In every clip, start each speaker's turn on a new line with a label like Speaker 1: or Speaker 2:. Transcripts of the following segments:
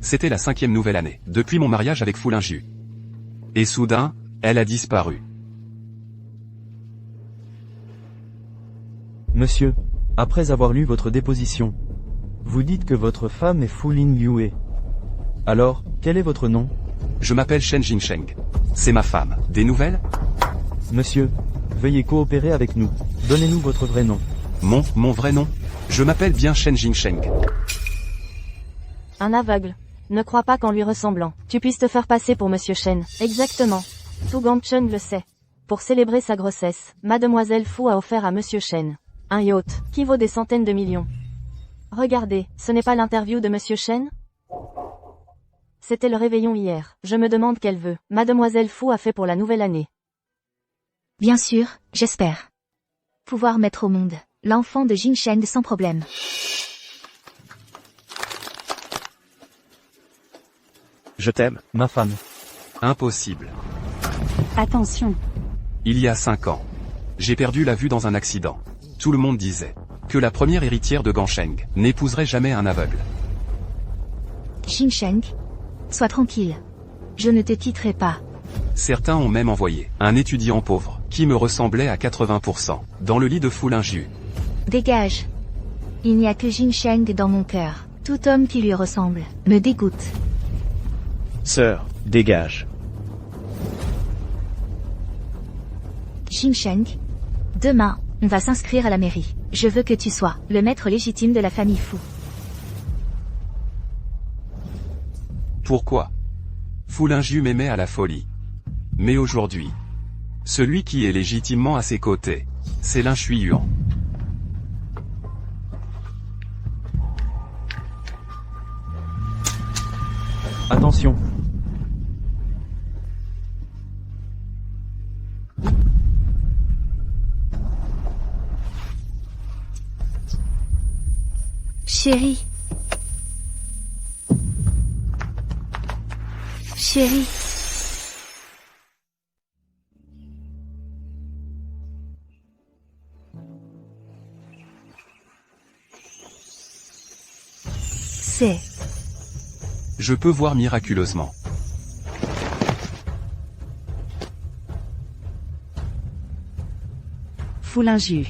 Speaker 1: C'était la 5e nouvelle année, depuis mon mariage avec Foulinju. Et soudain, elle a disparu.
Speaker 2: Monsieur, après avoir lu votre déposition, vous dites que votre femme est Fu Lin Yue. Alors, quel est votre nom?
Speaker 1: Je m'appelle Shen Jingsheng. C'est ma femme. Des nouvelles?
Speaker 2: Monsieur, veuillez coopérer avec nous. Donnez-nous votre vrai nom.
Speaker 1: Mon vrai nom? Je m'appelle bien Shen Jingsheng.
Speaker 3: Un aveugle. Ne crois pas qu'en lui ressemblant, tu puisses te faire passer pour Monsieur Shen. Exactement. Su Gangchun le sait. Pour célébrer sa grossesse, Mademoiselle Fu a offert à Monsieur Shen un yacht, qui vaut des centaines de millions. Regardez, ce n'est pas l'interview de Monsieur Shen? C'était le réveillon hier. Je me demande quelle veut. Mademoiselle Fu a fait pour la nouvelle année.
Speaker 4: Bien sûr, j'espère pouvoir mettre au monde l'enfant de Jingsheng sans problème.
Speaker 2: Je t'aime, ma femme.
Speaker 1: Impossible.
Speaker 5: Attention.
Speaker 1: Il y a 5 ans. J'ai perdu la vue dans un accident. Tout le monde disait que la première héritière de Gangsheng n'épouserait jamais un aveugle.
Speaker 4: Jingsheng, sois tranquille. Je ne te quitterai pas.
Speaker 1: Certains ont même envoyé un étudiant pauvre, qui me ressemblait à 80%, dans le lit de Foulinju.
Speaker 4: Dégage. Il n'y a que Jingsheng dans mon cœur. Tout homme qui lui ressemble me dégoûte.
Speaker 6: Sœur, dégage.
Speaker 4: Jingsheng, demain, on va s'inscrire à la mairie. Je veux que tu sois le maître légitime de la famille Fu.
Speaker 1: Pourquoi? Foulinju m'aimait à la folie. Mais aujourd'hui, celui qui est légitimement à ses côtés, c'est Lin Shuiyuan.
Speaker 2: Attention.
Speaker 4: Chérie. Chérie. C'est...
Speaker 1: Je peux voir miraculeusement.
Speaker 5: Foulinju.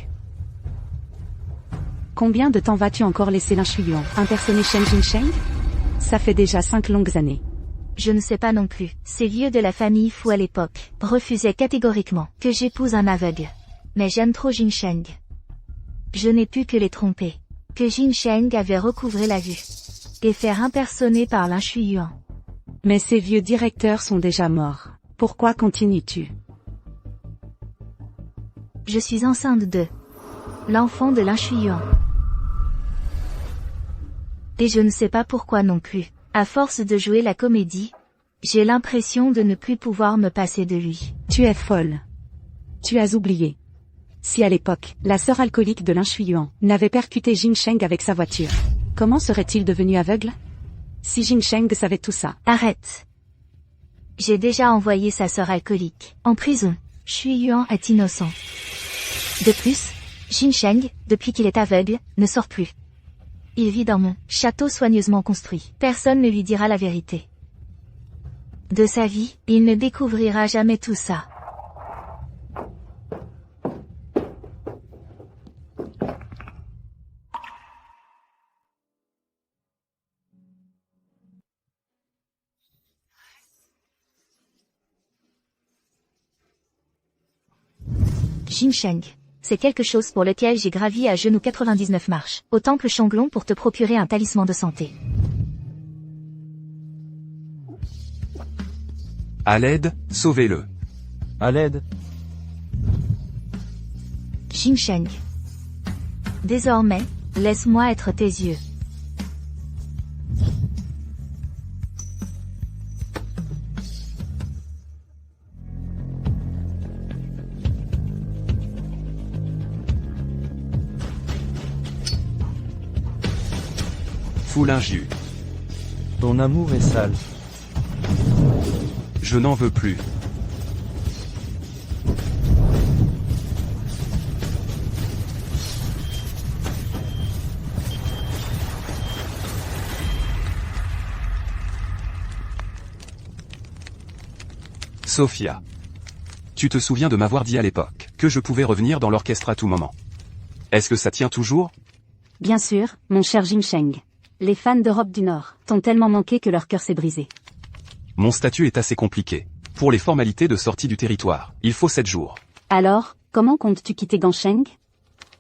Speaker 5: Combien de temps vas-tu encore laisser Lin Shuiyuan impersoner Shen Jingsheng? Ça fait déjà 5 longues années.
Speaker 4: Je ne sais pas non plus. Ces vieux de la famille Fu à l'époque refusaient catégoriquement que j'épouse un aveugle. Mais j'aime trop Jingsheng. Je n'ai pu que les tromper. Que Jingsheng avait recouvré la vue. Et faire impersoner par Lin Shuiyuan.
Speaker 5: Mais ces vieux directeurs sont déjà morts. Pourquoi continues-tu?
Speaker 4: Je suis enceinte de l'enfant de Lin Shuiyuan. Et je ne sais pas pourquoi non plus. À force de jouer la comédie, j'ai l'impression de ne plus pouvoir me passer de lui.
Speaker 5: Tu es folle. Tu as oublié. Si à l'époque, la sœur alcoolique de Lin Shuiyuan n'avait percuté Jingsheng avec sa voiture, comment serait-il devenu aveugle? Si Jingsheng savait tout ça.
Speaker 4: Arrête. J'ai déjà envoyé sa sœur alcoolique en prison. Shuiyuan est innocent. De plus, Jingsheng, depuis qu'il est aveugle, ne sort plus. Il vit dans mon château soigneusement construit. Personne ne lui dira la vérité. De sa vie, il ne découvrira jamais tout ça. Jingsheng. C'est quelque chose pour lequel j'ai gravi à genoux 99 marches, au temple Shanglong pour te procurer un talisman de santé.
Speaker 1: À l'aide, sauvez-le.
Speaker 2: À l'aide.
Speaker 4: Jingsheng. Désormais, laisse-moi être tes yeux.
Speaker 1: Foulinju.
Speaker 2: Ton amour est sale.
Speaker 1: Je n'en veux plus. Sophia. Tu te souviens de m'avoir dit à l'époque que je pouvais revenir dans l'orchestre à tout moment. Est-ce que ça tient toujours?
Speaker 5: Bien sûr, mon cher Jinsheng. Les fans d'Europe du Nord t'ont tellement manqué que leur cœur s'est brisé.
Speaker 1: Mon statut est assez compliqué. Pour les formalités de sortie du territoire, il faut 7 jours.
Speaker 5: Alors, comment comptes-tu quitter Gansheng?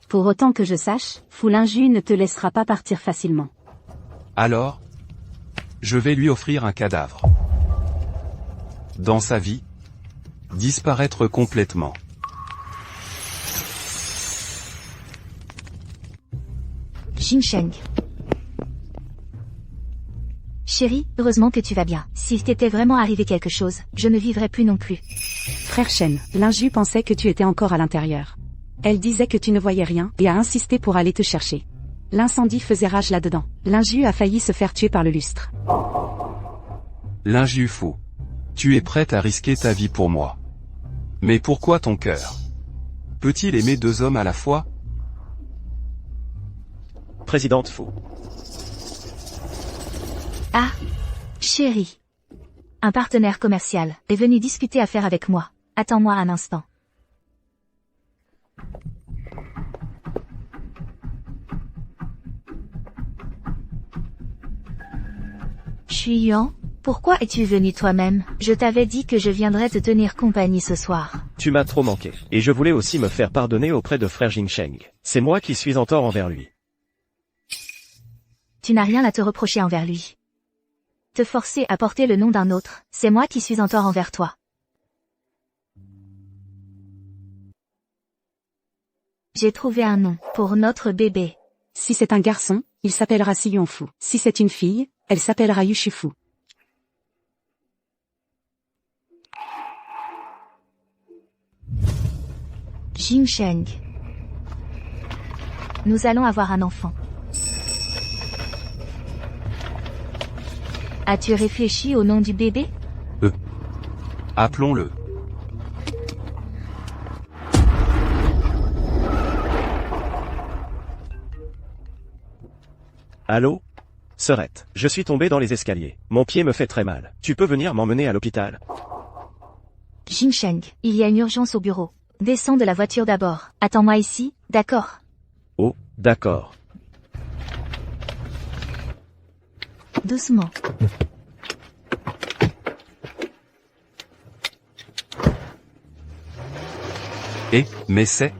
Speaker 5: Pour autant que je sache, Fu Lingju ne te laissera pas partir facilement.
Speaker 1: Alors, je vais lui offrir un cadavre. Dans sa vie, disparaître complètement.
Speaker 4: Jinsheng. Chérie, heureusement que tu vas bien. S'il t'était vraiment arrivé quelque chose, je ne vivrais plus non plus.
Speaker 5: Frère Shen, Lingju pensait que tu étais encore à l'intérieur. Elle disait que tu ne voyais rien et a insisté pour aller te chercher. L'incendie faisait rage là-dedans. Lingju a failli se faire tuer par le lustre.
Speaker 1: Lingju Fu. Tu es prête à risquer ta vie pour moi. Mais pourquoi ton cœur? Peut-il aimer 2 hommes à la fois?
Speaker 6: Présidente Fu.
Speaker 4: Ah, chérie. Un partenaire commercial est venu discuter affaires avec moi. Attends-moi un instant. Shui Yuan, pourquoi es-tu venu toi-même? Je t'avais dit que je viendrais te tenir compagnie ce soir.
Speaker 6: Tu m'as trop manqué. Et je voulais aussi me faire pardonner auprès de frère Jinsheng. C'est moi qui suis en tort envers lui.
Speaker 4: Tu n'as rien à te reprocher envers lui. Te forcer à porter le nom d'un autre, c'est moi qui suis en tort envers toi. J'ai trouvé un nom pour notre bébé.
Speaker 5: Si c'est un garçon, il s'appellera Si Yuanfu. Si c'est une fille, elle s'appellera Yushifu.
Speaker 4: Jinsheng. Nous allons avoir un enfant. As-tu réfléchi au nom du bébé?
Speaker 1: Appelons-le.
Speaker 6: Allô? Sœurette, je suis tombé dans les escaliers. Mon pied me fait très mal. Tu peux venir m'emmener à l'hôpital?
Speaker 4: Jinsheng, il y a une urgence au bureau. Descends de la voiture d'abord. Attends-moi ici, d'accord?
Speaker 6: Oh, d'accord.
Speaker 4: Doucement.
Speaker 1: Mais c'est...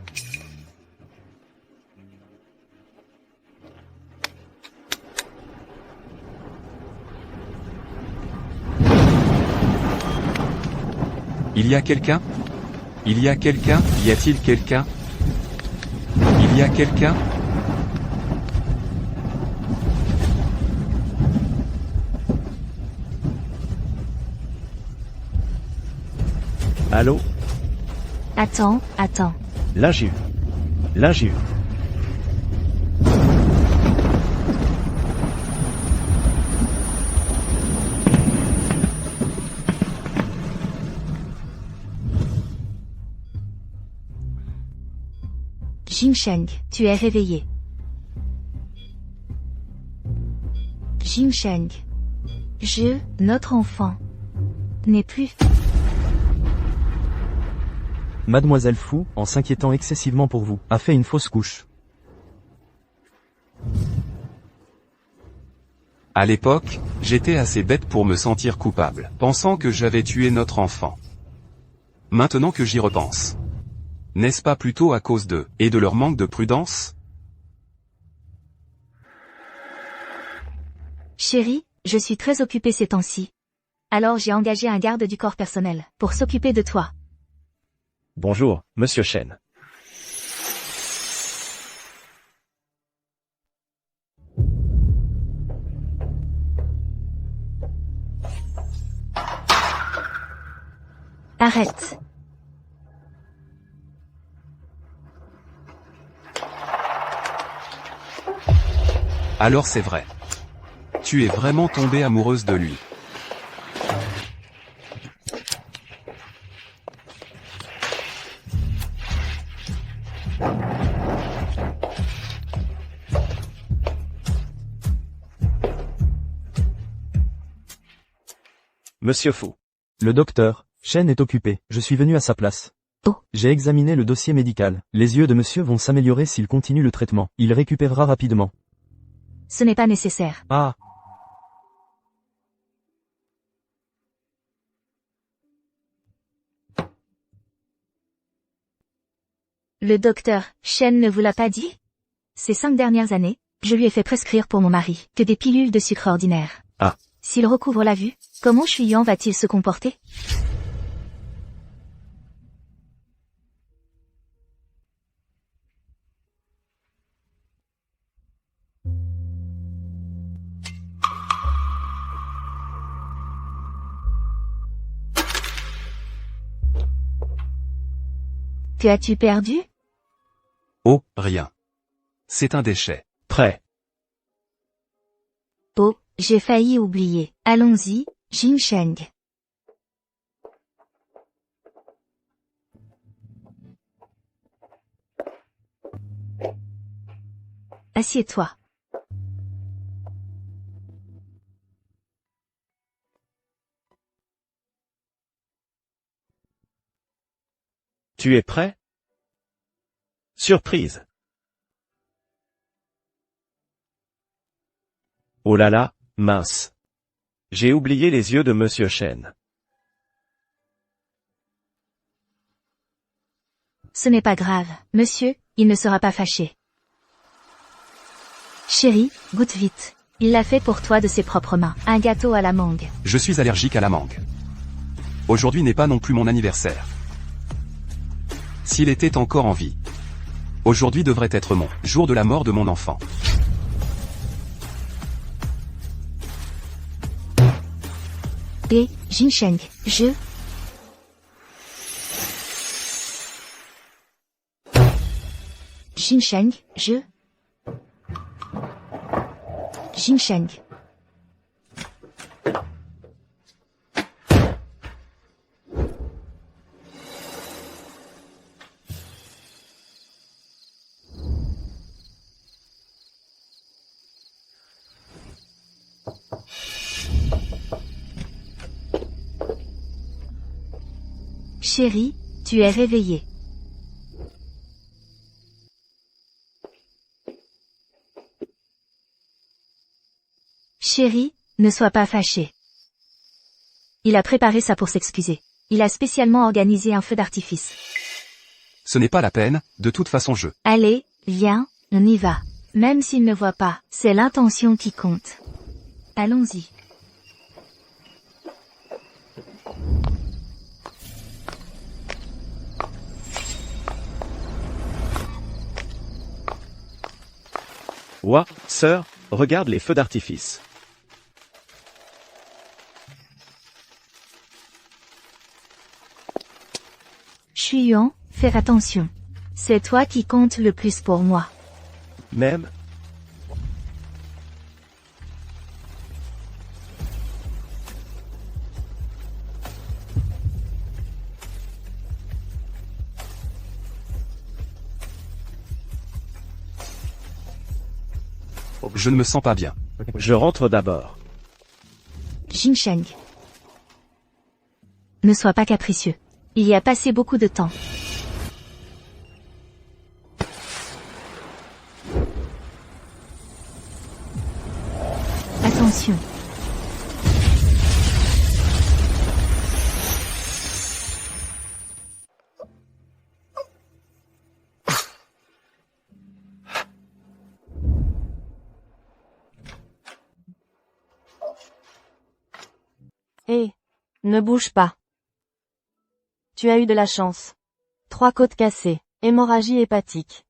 Speaker 1: Il y a quelqu'un? Il y a quelqu'un? Y a-t-il quelqu'un? Il y a quelqu'un?
Speaker 6: Allô?
Speaker 4: Attends.
Speaker 6: Lingju. Lingju.
Speaker 4: Jinsheng, tu es réveillé. Jinsheng. Notre enfant, n'est plus...
Speaker 2: Mademoiselle Fu, en s'inquiétant excessivement pour vous, a fait une fausse couche.
Speaker 1: À l'époque, j'étais assez bête pour me sentir coupable, pensant que j'avais tué notre enfant. Maintenant que j'y repense. N'est-ce pas plutôt à cause d'eux, et de leur manque de prudence?
Speaker 4: Chérie, je suis très occupée ces temps-ci. Alors j'ai engagé un garde du corps personnel, pour s'occuper de toi.
Speaker 6: Bonjour, Monsieur Shen.
Speaker 4: Arrête.
Speaker 1: Alors c'est vrai. Tu es vraiment tombée amoureuse de lui.
Speaker 6: Monsieur Fu.
Speaker 2: Le docteur, Shen est occupé, je suis venu à sa place.
Speaker 4: Oh.
Speaker 2: J'ai examiné le dossier médical. Les yeux de monsieur vont s'améliorer s'il continue le traitement. Il récupérera rapidement.
Speaker 4: Ce n'est pas nécessaire.
Speaker 2: Ah.
Speaker 4: Le docteur Shen ne vous l'a pas dit? Ces 5 dernières années, je lui ai fait prescrire pour mon mari que des pilules de sucre ordinaire.
Speaker 6: Ah.
Speaker 4: S'il recouvre la vue, comment Shui Yuan va-t-il se comporter? Que as-tu perdu?
Speaker 1: Oh, rien. C'est un déchet.
Speaker 6: Prêt.
Speaker 4: Oh, j'ai failli oublier. Allons-y, Jinsheng. Assieds-toi.
Speaker 6: Tu es prêt? Surprise. Oh là là, mince. J'ai oublié les yeux de Monsieur Shen.
Speaker 4: Ce n'est pas grave, monsieur, il ne sera pas fâché. Chérie, goûte vite. Il l'a fait pour toi de ses propres mains. Un gâteau à la mangue.
Speaker 1: Je suis allergique à la mangue. Aujourd'hui n'est pas non plus mon anniversaire. S'il était encore en vie. Aujourd'hui devrait être mon jour de la mort de mon enfant.
Speaker 4: Et, Jinsheng, Jinsheng, Jinsheng. Chérie, tu es réveillée. Chérie, ne sois pas fâchée. Il a préparé ça pour s'excuser. Il a spécialement organisé un feu d'artifice.
Speaker 1: Ce n'est pas la peine, de toute façon je...
Speaker 4: Allez, viens, on y va. Même s'il ne voit pas, c'est l'intention qui compte. Allons-y.
Speaker 6: Ouah, sœur, regarde les feux d'artifice.
Speaker 4: Shui Yuan, fais attention. C'est toi qui compte le plus pour moi.
Speaker 6: Même.
Speaker 1: Je ne me sens pas bien.
Speaker 6: Je rentre d'abord.
Speaker 4: Jinsheng. Ne sois pas capricieux. Il y a passé beaucoup de temps. Attention.
Speaker 3: Hé, ne bouge pas. Tu as eu de la chance. 3 côtes cassées, hémorragie hépatique.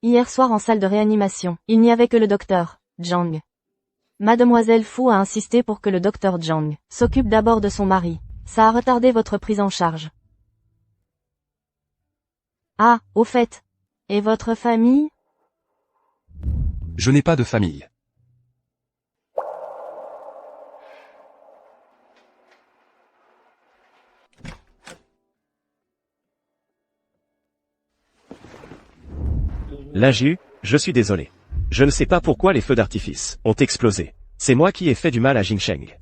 Speaker 3: Hier soir en salle de réanimation, il n'y avait que le docteur Zhang. Mademoiselle Fu a insisté pour que le docteur Zhang s'occupe d'abord de son mari. Ça a retardé votre prise en charge. Ah, au fait. Et votre famille?
Speaker 1: Je n'ai pas de famille.
Speaker 6: Laju, je suis désolé. Je ne sais pas pourquoi les feux d'artifice ont explosé. C'est moi qui ai fait du mal à Jinsheng.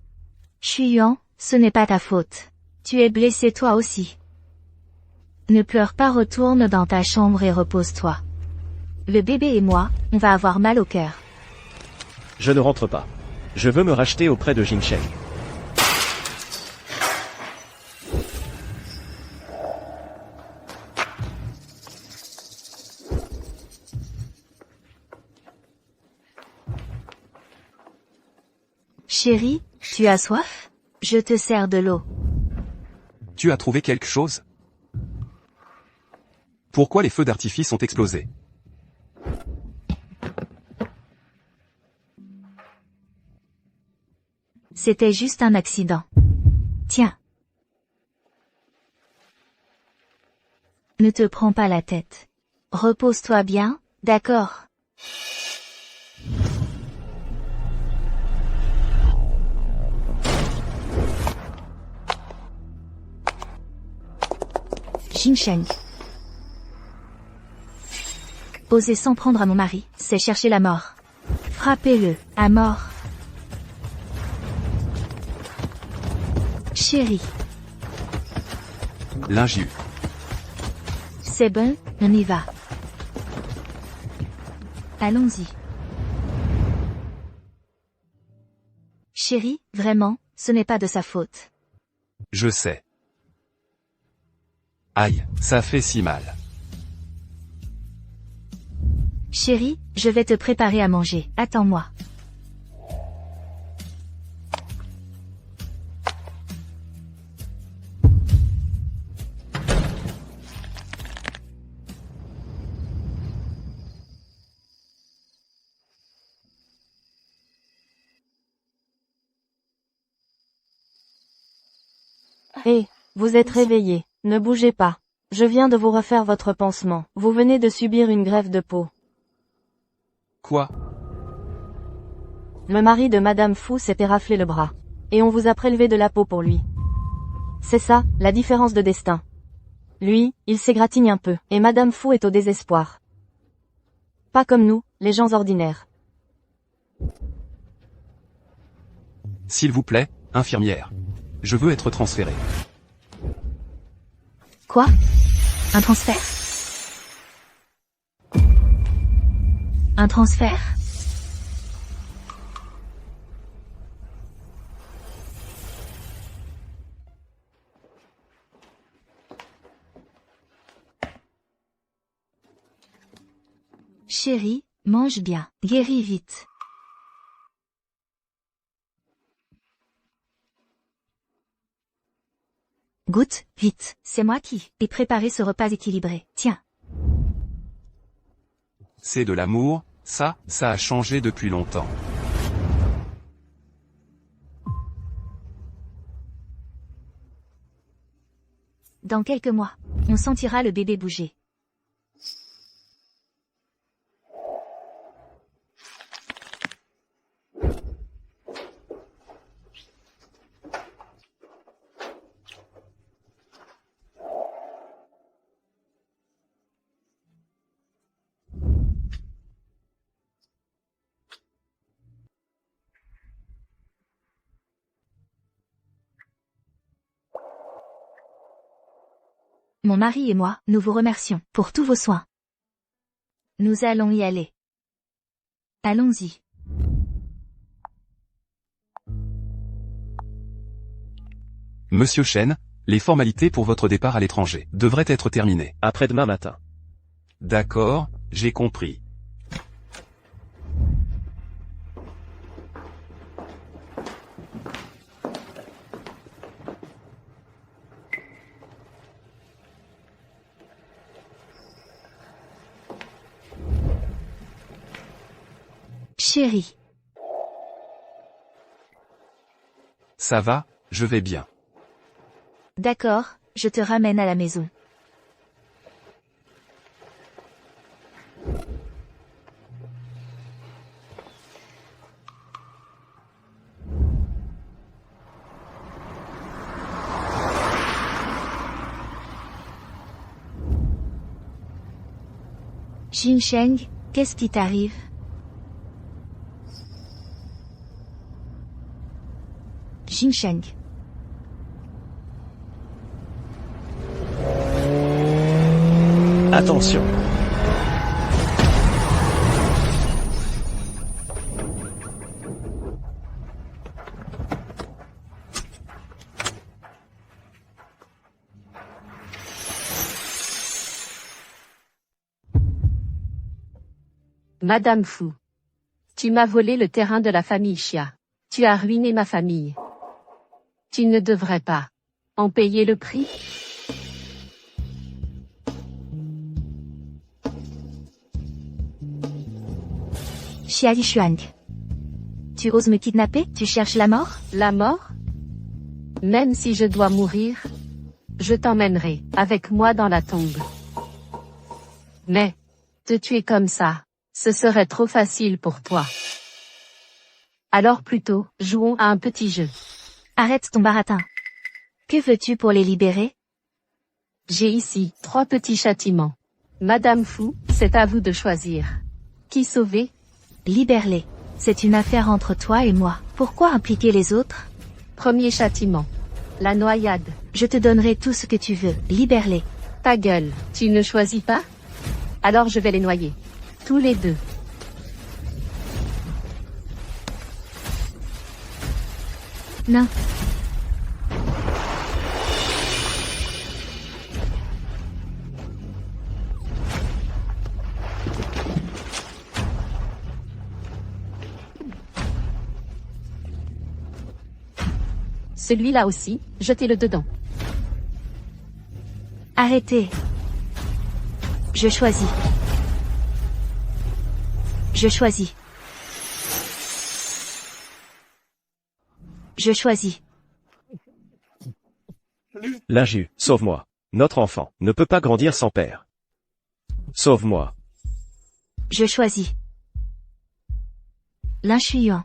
Speaker 4: Shui Yuan, ce n'est pas ta faute. Tu es blessé toi aussi. Ne pleure pas, retourne dans ta chambre et repose-toi. Le bébé et moi, on va avoir mal au cœur.
Speaker 6: Je ne rentre pas. Je veux me racheter auprès de Jinsheng.
Speaker 4: Chérie, tu as soif? Je te sers de l'eau.
Speaker 1: Tu as trouvé quelque chose? Pourquoi les feux d'artifice ont explosé?
Speaker 4: C'était juste un accident. Tiens. Ne te prends pas la tête. Repose-toi bien, d'accord? Jinsheng. Oser s'en prendre à mon mari, c'est chercher la mort. Frappez-le, à mort. Chérie.
Speaker 1: L'injure.
Speaker 4: C'est bon, on y va. Allons-y. Chérie, vraiment, ce n'est pas de sa faute.
Speaker 1: Je sais. Aïe, ça fait si mal.
Speaker 4: Chérie, je vais te préparer à manger, attends-moi.
Speaker 3: Hé, vous êtes réveillé, ne bougez pas. Je viens de vous refaire votre pansement. Vous venez de subir une greffe de peau.
Speaker 1: Quoi?
Speaker 3: Le mari de Madame Fu s'était raflé le bras. Et on vous a prélevé de la peau pour lui. C'est ça, la différence de destin. Lui, il s'égratigne un peu, et Madame Fu est au désespoir. Pas comme nous, les gens ordinaires.
Speaker 1: S'il vous plaît, infirmière. Je veux être transféré.
Speaker 4: Quoi? Un transfert? Un transfert? Chérie, mange bien, guéris vite. Goûte, vite, c'est moi qui ai préparé ce repas équilibré, tiens.
Speaker 1: C'est de l'amour, ça a changé depuis longtemps.
Speaker 4: Dans quelques mois, on sentira le bébé bouger. Mon mari et moi, nous vous remercions pour tous vos soins. Nous allons y aller. Allons-y.
Speaker 1: Monsieur Chen, les formalités pour votre départ à l'étranger devraient être terminées.
Speaker 6: Après-demain matin.
Speaker 1: D'accord, j'ai compris.
Speaker 4: Chérie.
Speaker 1: Ça va, je vais bien.
Speaker 4: D'accord, je te ramène à la maison. Jinsheng, qu'est-ce qui t'arrive? Jinsheng.
Speaker 6: Attention.
Speaker 7: Madame Fu. Tu m'as volé le terrain de la famille Xia. Tu as ruiné ma famille. Tu ne devrais pas en payer le prix.
Speaker 4: Xia Lishuang. Tu oses me kidnapper? Tu cherches la mort?
Speaker 7: La mort? Même si je dois mourir, je t'emmènerai avec moi dans la tombe. Mais, te tuer comme ça, ce serait trop facile pour toi. Alors plutôt, jouons à un petit jeu.
Speaker 4: Arrête ton baratin. Que veux-tu pour les libérer?
Speaker 7: J'ai ici 3 petits châtiments. Madame Fu, c'est à vous de choisir. Qui sauver?
Speaker 4: Libère-les. C'est une affaire entre toi et moi. Pourquoi impliquer les autres?
Speaker 7: Premier châtiment. La noyade.
Speaker 4: Je te donnerai tout ce que tu veux. Libère-les.
Speaker 7: Ta gueule, tu ne choisis pas? Alors je vais les noyer. Tous les deux.
Speaker 4: Non.
Speaker 7: Celui-là aussi, jetez-le dedans.
Speaker 4: Arrêtez. Je choisis. Je choisis. Je choisis.
Speaker 6: Linju, sauve-moi. Notre enfant ne peut pas grandir sans père. Sauve-moi.
Speaker 4: Je choisis. Lin Shuyuan.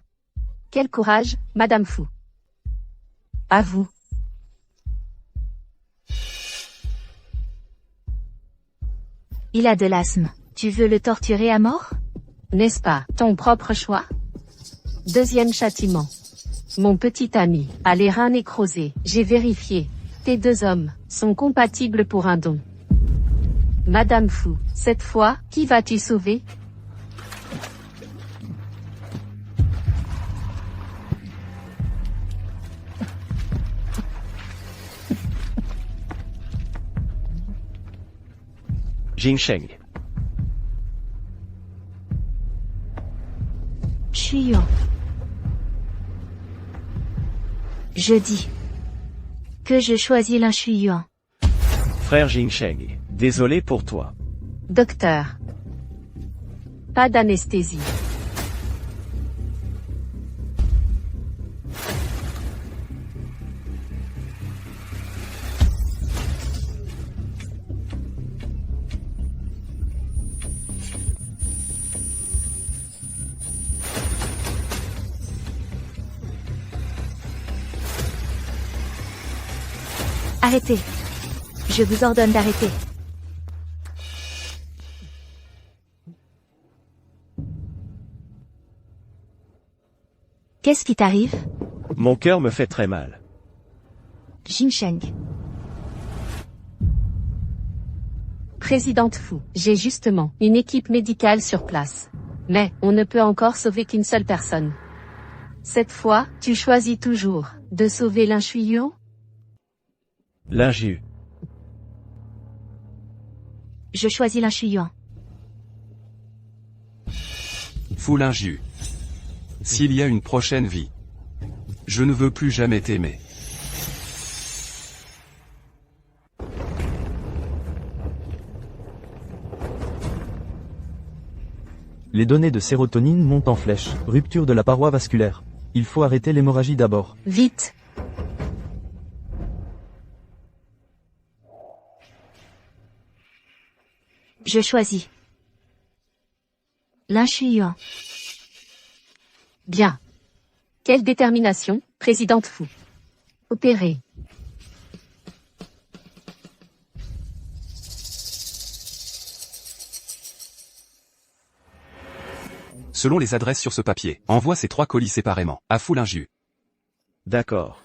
Speaker 7: Quel courage, Madame Fu. À vous.
Speaker 4: Il a de l'asthme. Tu veux le torturer à mort?
Speaker 7: N'est-ce pas ton propre choix? Deuxième châtiment. Mon petit ami a les reins nécrosés. J'ai vérifié. Tes 2 hommes sont compatibles pour un don. Madame Fu, cette fois, qui vas-tu sauver?
Speaker 6: Jinsheng.
Speaker 4: Shuyuan. Je dis que je choisis Lin Shuyuan.
Speaker 6: Frère Jinsheng, désolé pour toi.
Speaker 7: Docteur. Pas d'anesthésie.
Speaker 4: Arrêtez. Je vous ordonne d'arrêter. Qu'est-ce qui t'arrive?
Speaker 6: Mon cœur me fait très mal.
Speaker 4: Jinsheng.
Speaker 7: Présidente Fu, j'ai justement une équipe médicale sur place. Mais, on ne peut encore sauver qu'une seule personne. Cette fois, tu choisis toujours de sauver Lin Shuyuan?
Speaker 6: Linju.
Speaker 4: Je choisis Lin Shuyuan.
Speaker 1: Fu Linju. S'il y a une prochaine vie, je ne veux plus jamais t'aimer.
Speaker 2: Les données de sérotonine montent en flèche. Rupture de la paroi vasculaire. Il faut arrêter l'hémorragie d'abord.
Speaker 7: Vite.
Speaker 4: Je choisis Lin Shuyuan.
Speaker 7: Bien. Quelle détermination, présidente Fu. Opérer.
Speaker 1: Selon les adresses sur ce papier, envoie ces 3 colis séparément, à Fu Linju.
Speaker 6: D'accord.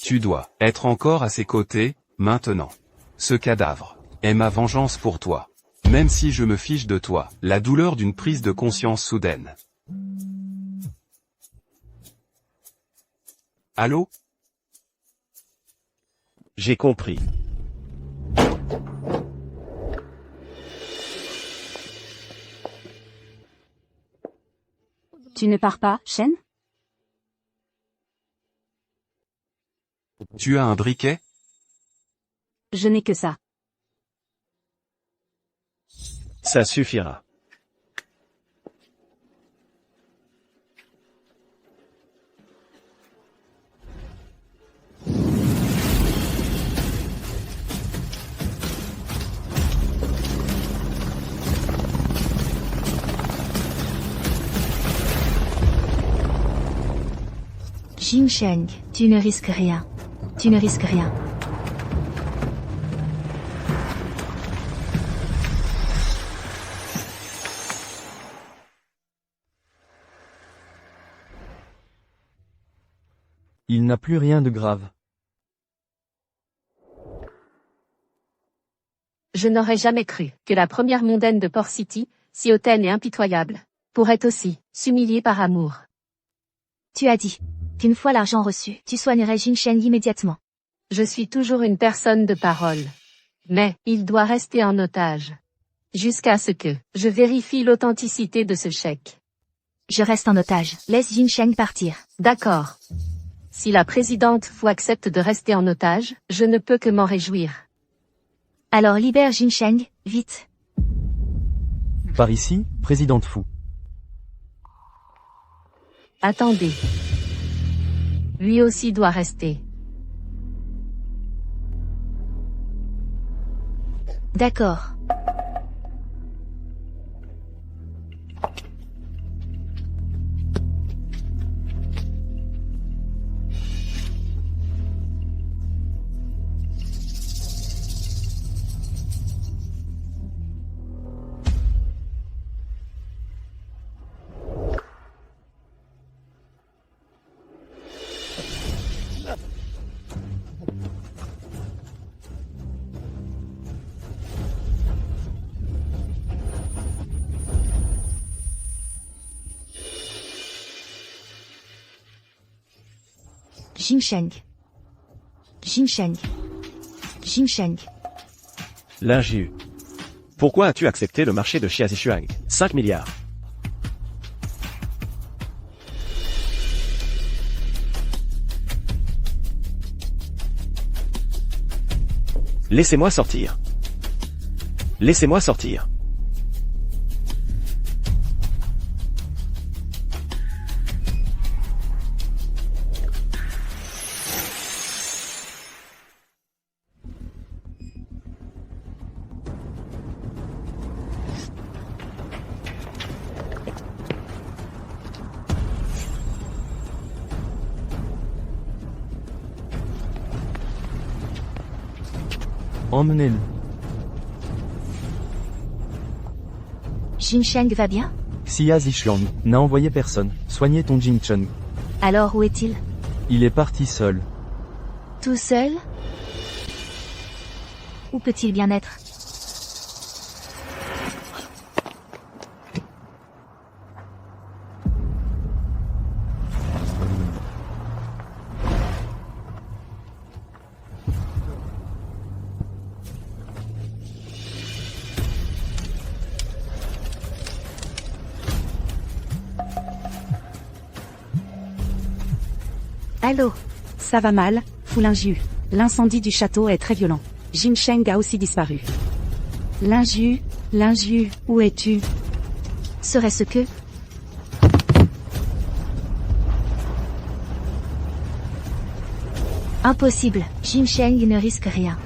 Speaker 1: Tu dois être encore à ses côtés, maintenant. Ce cadavre est ma vengeance pour toi. Même si je me fiche de toi, la douleur d'une prise de conscience soudaine. Allô?
Speaker 6: J'ai compris.
Speaker 5: Tu ne pars pas, Shen?
Speaker 1: Tu as un briquet?
Speaker 5: Je n'ai que ça.
Speaker 6: Ça suffira.
Speaker 4: Jinsheng, tu ne risques rien. Tu ne risques rien.
Speaker 2: Il n'a plus rien de grave.
Speaker 7: Je n'aurais jamais cru que la première mondaine de Port City, si hautaine et impitoyable, pourrait aussi s'humilier par amour.
Speaker 4: Tu as dit qu'une fois l'argent reçu, tu soignerais Jinsheng immédiatement.
Speaker 7: Je suis toujours une personne de parole. Mais, il doit rester en otage. Jusqu'à ce que je vérifie l'authenticité de ce chèque.
Speaker 4: Je reste en otage. Laisse Jinsheng partir.
Speaker 7: D'accord. Si la présidente Fu accepte de rester en otage, je ne peux que m'en réjouir.
Speaker 4: Alors libère Jinsheng, vite.
Speaker 2: Par ici, présidente Fu.
Speaker 7: Attendez. Lui aussi doit rester.
Speaker 4: D'accord. Jinsheng. Jinsheng. Jinsheng.
Speaker 6: Linju. Pourquoi as-tu accepté le marché de Xiazishuang? 5 milliards. Laissez-moi sortir. Laissez-moi sortir.
Speaker 2: Emmenez-le.
Speaker 4: Jinsheng va bien?
Speaker 2: Xia Zishuang n'a envoyé personne. Soignez ton Jincheng.
Speaker 4: Alors où est-il?
Speaker 2: Il est parti seul.
Speaker 4: Tout seul? Où peut-il bien être? Allô?
Speaker 5: Ça va mal, Fu Linju. L'incendie du château est très violent. Jinsheng a aussi disparu. Linju, où es-tu?
Speaker 4: Serait-ce que? Impossible, Jinsheng ne risque rien.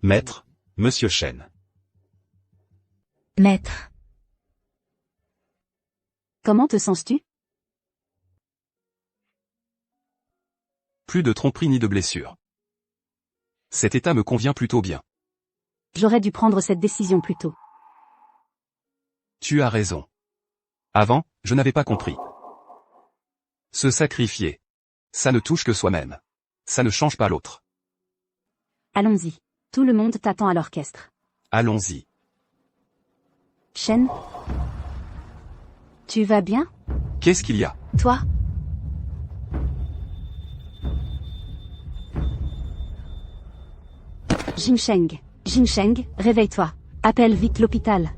Speaker 1: Maître, Monsieur Shen.
Speaker 4: Maître.
Speaker 5: Comment te sens-tu?
Speaker 1: Plus de tromperie ni de blessure. Cet état me convient plutôt bien.
Speaker 5: J'aurais dû prendre cette décision plus tôt.
Speaker 1: Tu as raison. Avant, je n'avais pas compris. Se sacrifier. Ça ne touche que soi-même. Ça ne change pas l'autre.
Speaker 5: Allons-y. Tout le monde t'attend à l'orchestre.
Speaker 1: Allons-y.
Speaker 5: Shen? Tu vas bien?
Speaker 1: Qu'est-ce qu'il y a?
Speaker 4: Toi?
Speaker 5: Jinsheng. Jinsheng, réveille-toi. Appelle vite l'hôpital.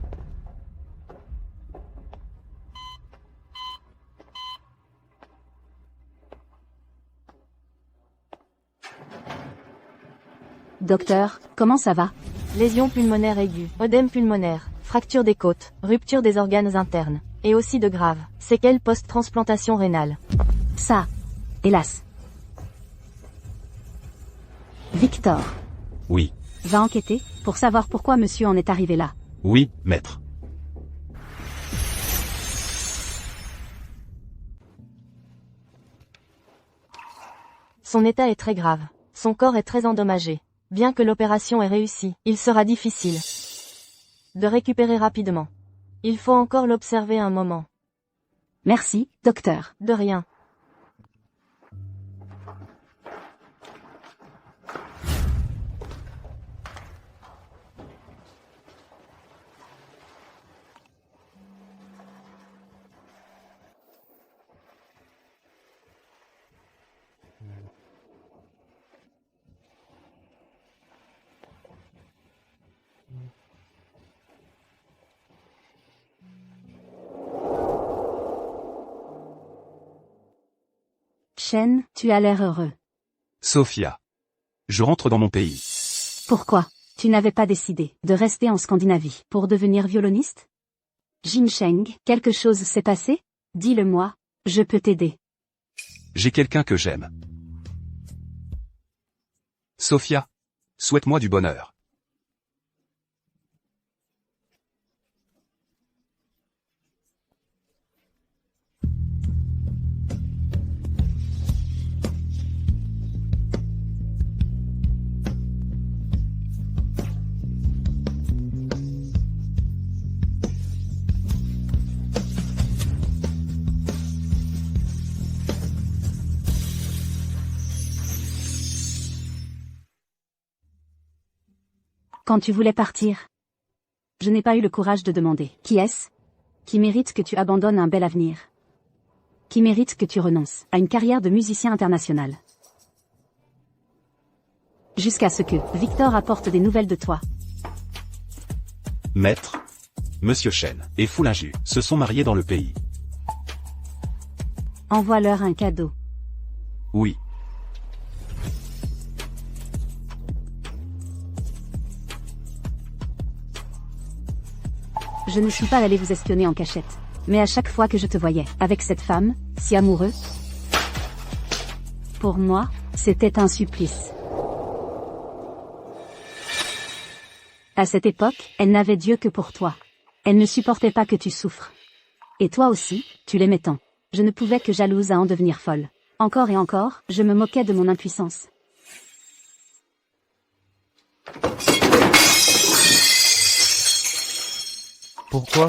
Speaker 5: Docteur, comment ça va?
Speaker 3: Lésion pulmonaire aiguë, œdème pulmonaire, fracture des côtes, rupture des organes internes, et aussi de graves séquelles post-transplantation rénale.
Speaker 5: Ça. Hélas. Victor.
Speaker 6: Oui.
Speaker 5: Va enquêter, pour savoir pourquoi monsieur en est arrivé là.
Speaker 6: Oui, maître.
Speaker 3: Son état est très grave. Son corps est très endommagé. Bien que l'opération ait réussi, il sera difficile de récupérer rapidement. Il faut encore l'observer un moment.
Speaker 5: Merci, docteur.
Speaker 3: De rien.
Speaker 5: Shen, tu as l'air heureux.
Speaker 1: Sophia. Je rentre dans mon pays.
Speaker 5: Pourquoi? Tu n'avais pas décidé de rester en Scandinavie pour devenir violoniste? Jinsheng, quelque chose s'est passé? Dis-le-moi, je peux t'aider.
Speaker 1: J'ai quelqu'un que j'aime. Sophia. Souhaite-moi du bonheur.
Speaker 5: Quand tu voulais partir, je n'ai pas eu le courage de demander. Qui est-ce? Qui mérite que tu abandonnes un bel avenir? Qui mérite que tu renonces à une carrière de musicien international? Jusqu'à ce que Victor apporte des nouvelles de toi.
Speaker 6: Maître. Monsieur Shen et Foulinju se sont mariés dans le pays.
Speaker 5: Envoie-leur un cadeau.
Speaker 1: Oui.
Speaker 5: Je ne suis pas allé vous espionner en cachette. Mais à chaque fois que je te voyais, avec cette femme, si amoureux, pour moi, c'était un supplice. À cette époque, elle n'avait Dieu que pour toi. Elle ne supportait pas que tu souffres. Et toi aussi, tu l'aimais tant. Je ne pouvais que jalouse à en devenir folle. Encore et encore, je me moquais de mon impuissance.
Speaker 2: Pourquoi?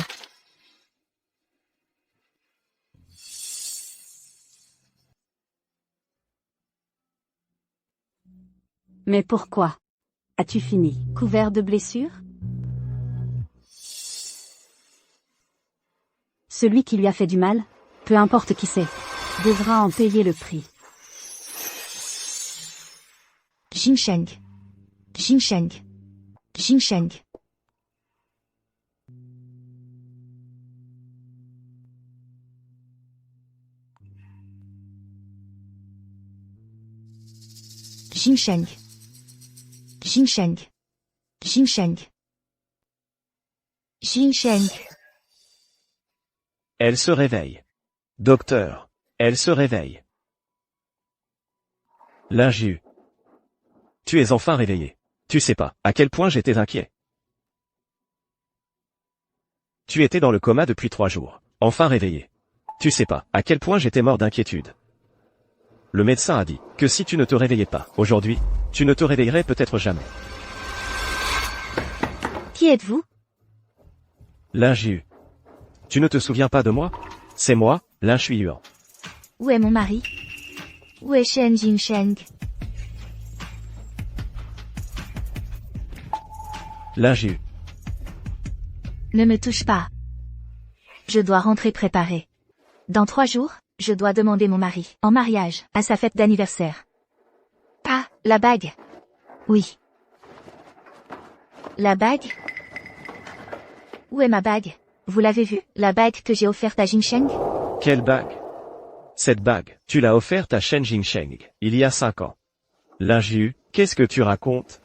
Speaker 5: Mais pourquoi? As-tu fini, couvert de blessures? Celui qui lui a fait du mal, peu importe qui c'est, devra en payer le prix.
Speaker 4: Jinsheng. Jinsheng. Jinsheng. Jinsheng. Jinsheng. Jinsheng. Jinsheng.
Speaker 6: Elle se réveille. Docteur. Elle se réveille. Linju. Tu es enfin réveillé. Tu sais pas à quel point j'étais inquiet. Tu étais dans le coma depuis 3 jours. Enfin réveillé. Tu sais pas à quel point j'étais mort d'inquiétude. Le médecin a dit que si tu ne te réveillais pas aujourd'hui, tu ne te réveillerais peut-être jamais.
Speaker 4: Qui êtes-vous?
Speaker 6: Linju. Tu ne te souviens pas de moi? C'est moi, Lin Shuiyuan.
Speaker 4: Où est mon mari? Où est Shen Jinsheng?
Speaker 6: Lin Jiu.
Speaker 4: Ne me touche pas. Je dois rentrer préparer. Dans 3 jours, je dois demander mon mari en mariage à sa fête d'anniversaire. Ah, la bague. Oui. La bague? Où est ma bague? Vous l'avez vue, la bague que j'ai offerte à Jinsheng?
Speaker 6: Quelle bague? Cette bague, tu l'as offerte à Shen Jinsheng, il y a 5 ans. Lin Jiu, qu'est-ce que tu racontes?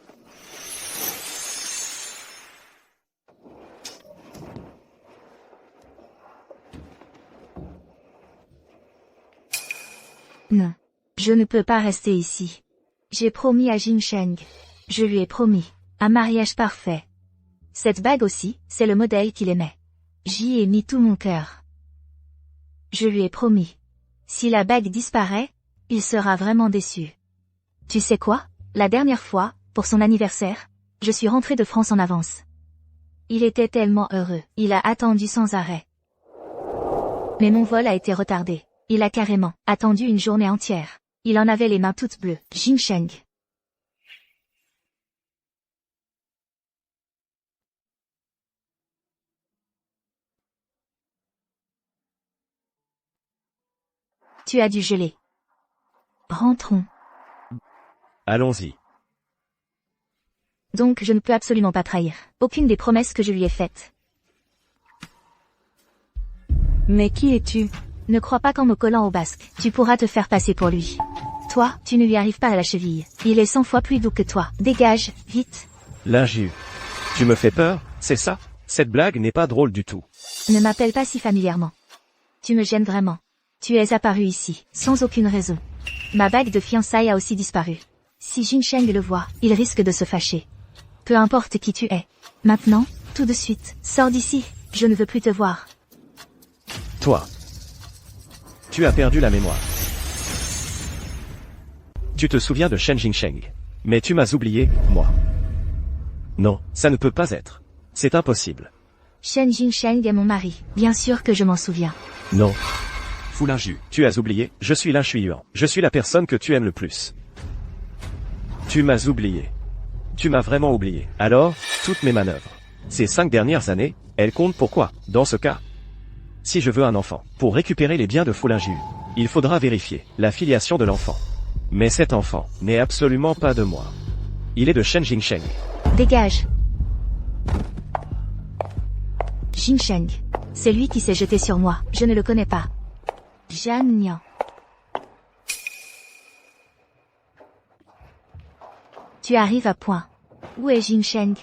Speaker 4: Non. Je ne peux pas rester ici. J'ai promis à Jinsheng. Je lui ai promis. Un mariage parfait. Cette bague aussi, c'est le modèle qu'il aimait. J'y ai mis tout mon cœur. Je lui ai promis. Si la bague disparaît, il sera vraiment déçu. Tu sais quoi? La dernière fois, pour son anniversaire, je suis rentrée de France en avance. Il était tellement heureux. Il a attendu sans arrêt. Mais mon vol a été retardé. Il a carrément attendu une journée entière. Il en avait les mains toutes bleues. Jinsheng. Tu as dû geler. Rentrons.
Speaker 6: Allons-y.
Speaker 4: Donc je ne peux absolument pas trahir aucune des promesses que je lui ai faites.
Speaker 5: Mais qui es-tu?
Speaker 4: Ne crois pas qu'en me collant au basque, tu pourras te faire passer pour lui. Toi, tu ne lui arrives pas à la cheville. Il est 100 fois plus doux que toi. Dégage, vite.
Speaker 6: Lin Jiu. Tu me fais peur, c'est ça? Cette blague n'est pas drôle du tout.
Speaker 4: Ne m'appelle pas si familièrement. Tu me gênes vraiment. Tu es apparu ici, sans aucune raison. Ma bague de fiançailles a aussi disparu. Si Jinsheng le voit, il risque de se fâcher. Peu importe qui tu es. Maintenant, tout de suite, sors d'ici. Je ne veux plus te voir.
Speaker 6: Toi. Tu as perdu la mémoire. Tu te souviens de Shen Jinsheng. Mais tu m'as oublié, moi. Non, ça ne peut pas être. C'est impossible.
Speaker 4: Shen Jinsheng est mon mari. Bien sûr que je m'en souviens.
Speaker 6: Non.
Speaker 1: Fu Lin Jiu.
Speaker 6: Tu as oublié, je suis Lin Shuiyuan. Je suis la personne que tu aimes le plus. Tu m'as oublié. Tu m'as vraiment oublié. Alors, toutes mes manœuvres. Ces 5 dernières années, elles comptent pour quoi, dans ce cas? Si je veux un enfant, pour récupérer les biens de Fu Lin Jiu, il faudra vérifier la filiation de l'enfant. Mais cet enfant n'est absolument pas de moi. Il est de Shen Jinsheng.
Speaker 4: Dégage. Jinsheng. C'est lui qui s'est jeté sur moi. Je ne le connais pas. Jan Nian. Tu arrives à point. Où est Jinsheng?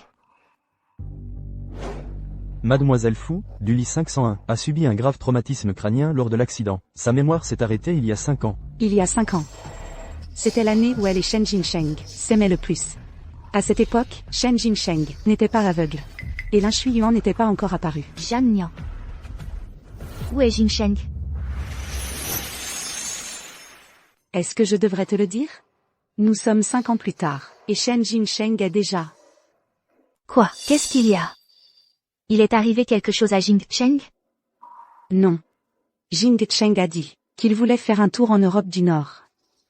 Speaker 2: Mademoiselle Fu, du lit 501, a subi un grave traumatisme crânien lors de l'accident. Sa mémoire s'est arrêtée il y a 5 ans.
Speaker 5: Il y a 5 ans. C'était l'année où elle et Shen Jinsheng s'aimaient le plus. À cette époque, Shen Jinsheng n'était pas aveugle. Et Lin Shuiyuan n'était pas encore apparu.
Speaker 4: Jan Nian. Où est Jinsheng?
Speaker 5: Est-ce que je devrais te le dire? Nous sommes 5 ans plus tard, et Shen Jinsheng est déjà...
Speaker 4: Quoi? Qu'est-ce qu'il y a? Il est arrivé quelque chose à Jinsheng?
Speaker 5: Non. Jinsheng a dit qu'il voulait faire un tour en Europe du Nord.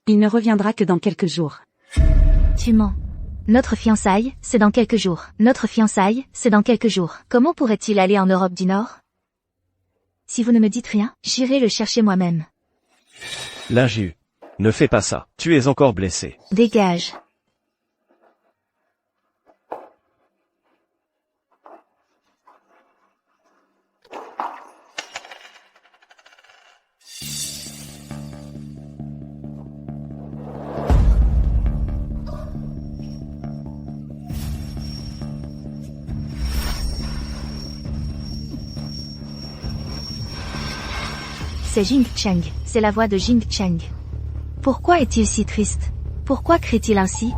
Speaker 5: Il ne reviendra que dans quelques jours.
Speaker 4: Tu mens. Notre fiançaille, c'est dans quelques jours. Notre fiançaille, c'est dans quelques jours. Comment pourrait-il aller en Europe du Nord? Si vous ne me dites rien, j'irai le chercher moi-même.
Speaker 6: Lin Jiu. Ne fais pas ça, tu es encore blessé.
Speaker 4: Dégage. C'est Jinsheng, c'est la voix de Jinsheng. Pourquoi est-il si triste? Pourquoi crie-t-il ainsi?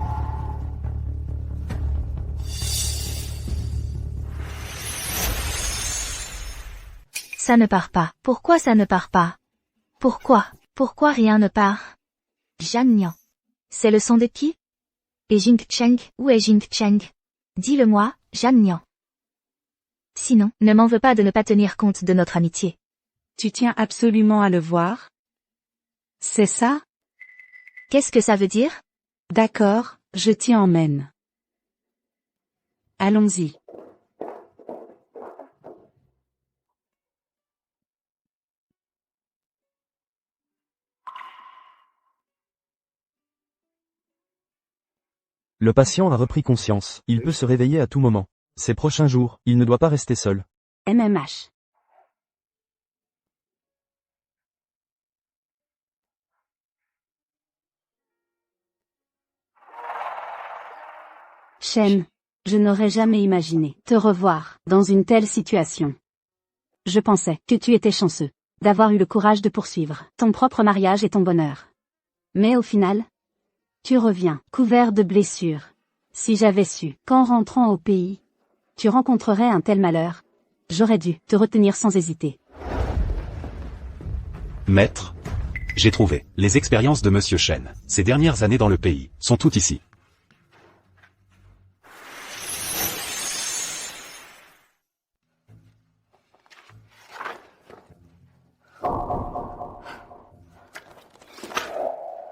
Speaker 4: Ça ne part pas. Pourquoi ça ne part pas? Pourquoi? Pourquoi rien ne part? Jan Nian. C'est le son de qui? Et Jinsheng, où est Jinsheng? Dis-le-moi, Jan Nian. Sinon, ne m'en veux pas de ne pas tenir compte de notre amitié.
Speaker 5: Tu tiens absolument à le voir? C'est ça?
Speaker 4: Qu'est-ce que ça veut dire?
Speaker 5: D'accord, je t'y emmène. Allons-y.
Speaker 2: Le patient a repris conscience. Il peut se réveiller à tout moment. Ces prochains jours, il ne doit pas rester seul.
Speaker 5: MMH. Shen, je n'aurais jamais imaginé te revoir dans une telle situation. Je pensais que tu étais chanceux d'avoir eu le courage de poursuivre ton propre mariage et ton bonheur. Mais au final, tu reviens couvert de blessures. Si j'avais su qu'en rentrant au pays, tu rencontrerais un tel malheur, j'aurais dû te retenir sans hésiter.
Speaker 1: Maître, j'ai trouvé. Les expériences de Monsieur Shen, ces dernières années dans le pays, sont toutes ici.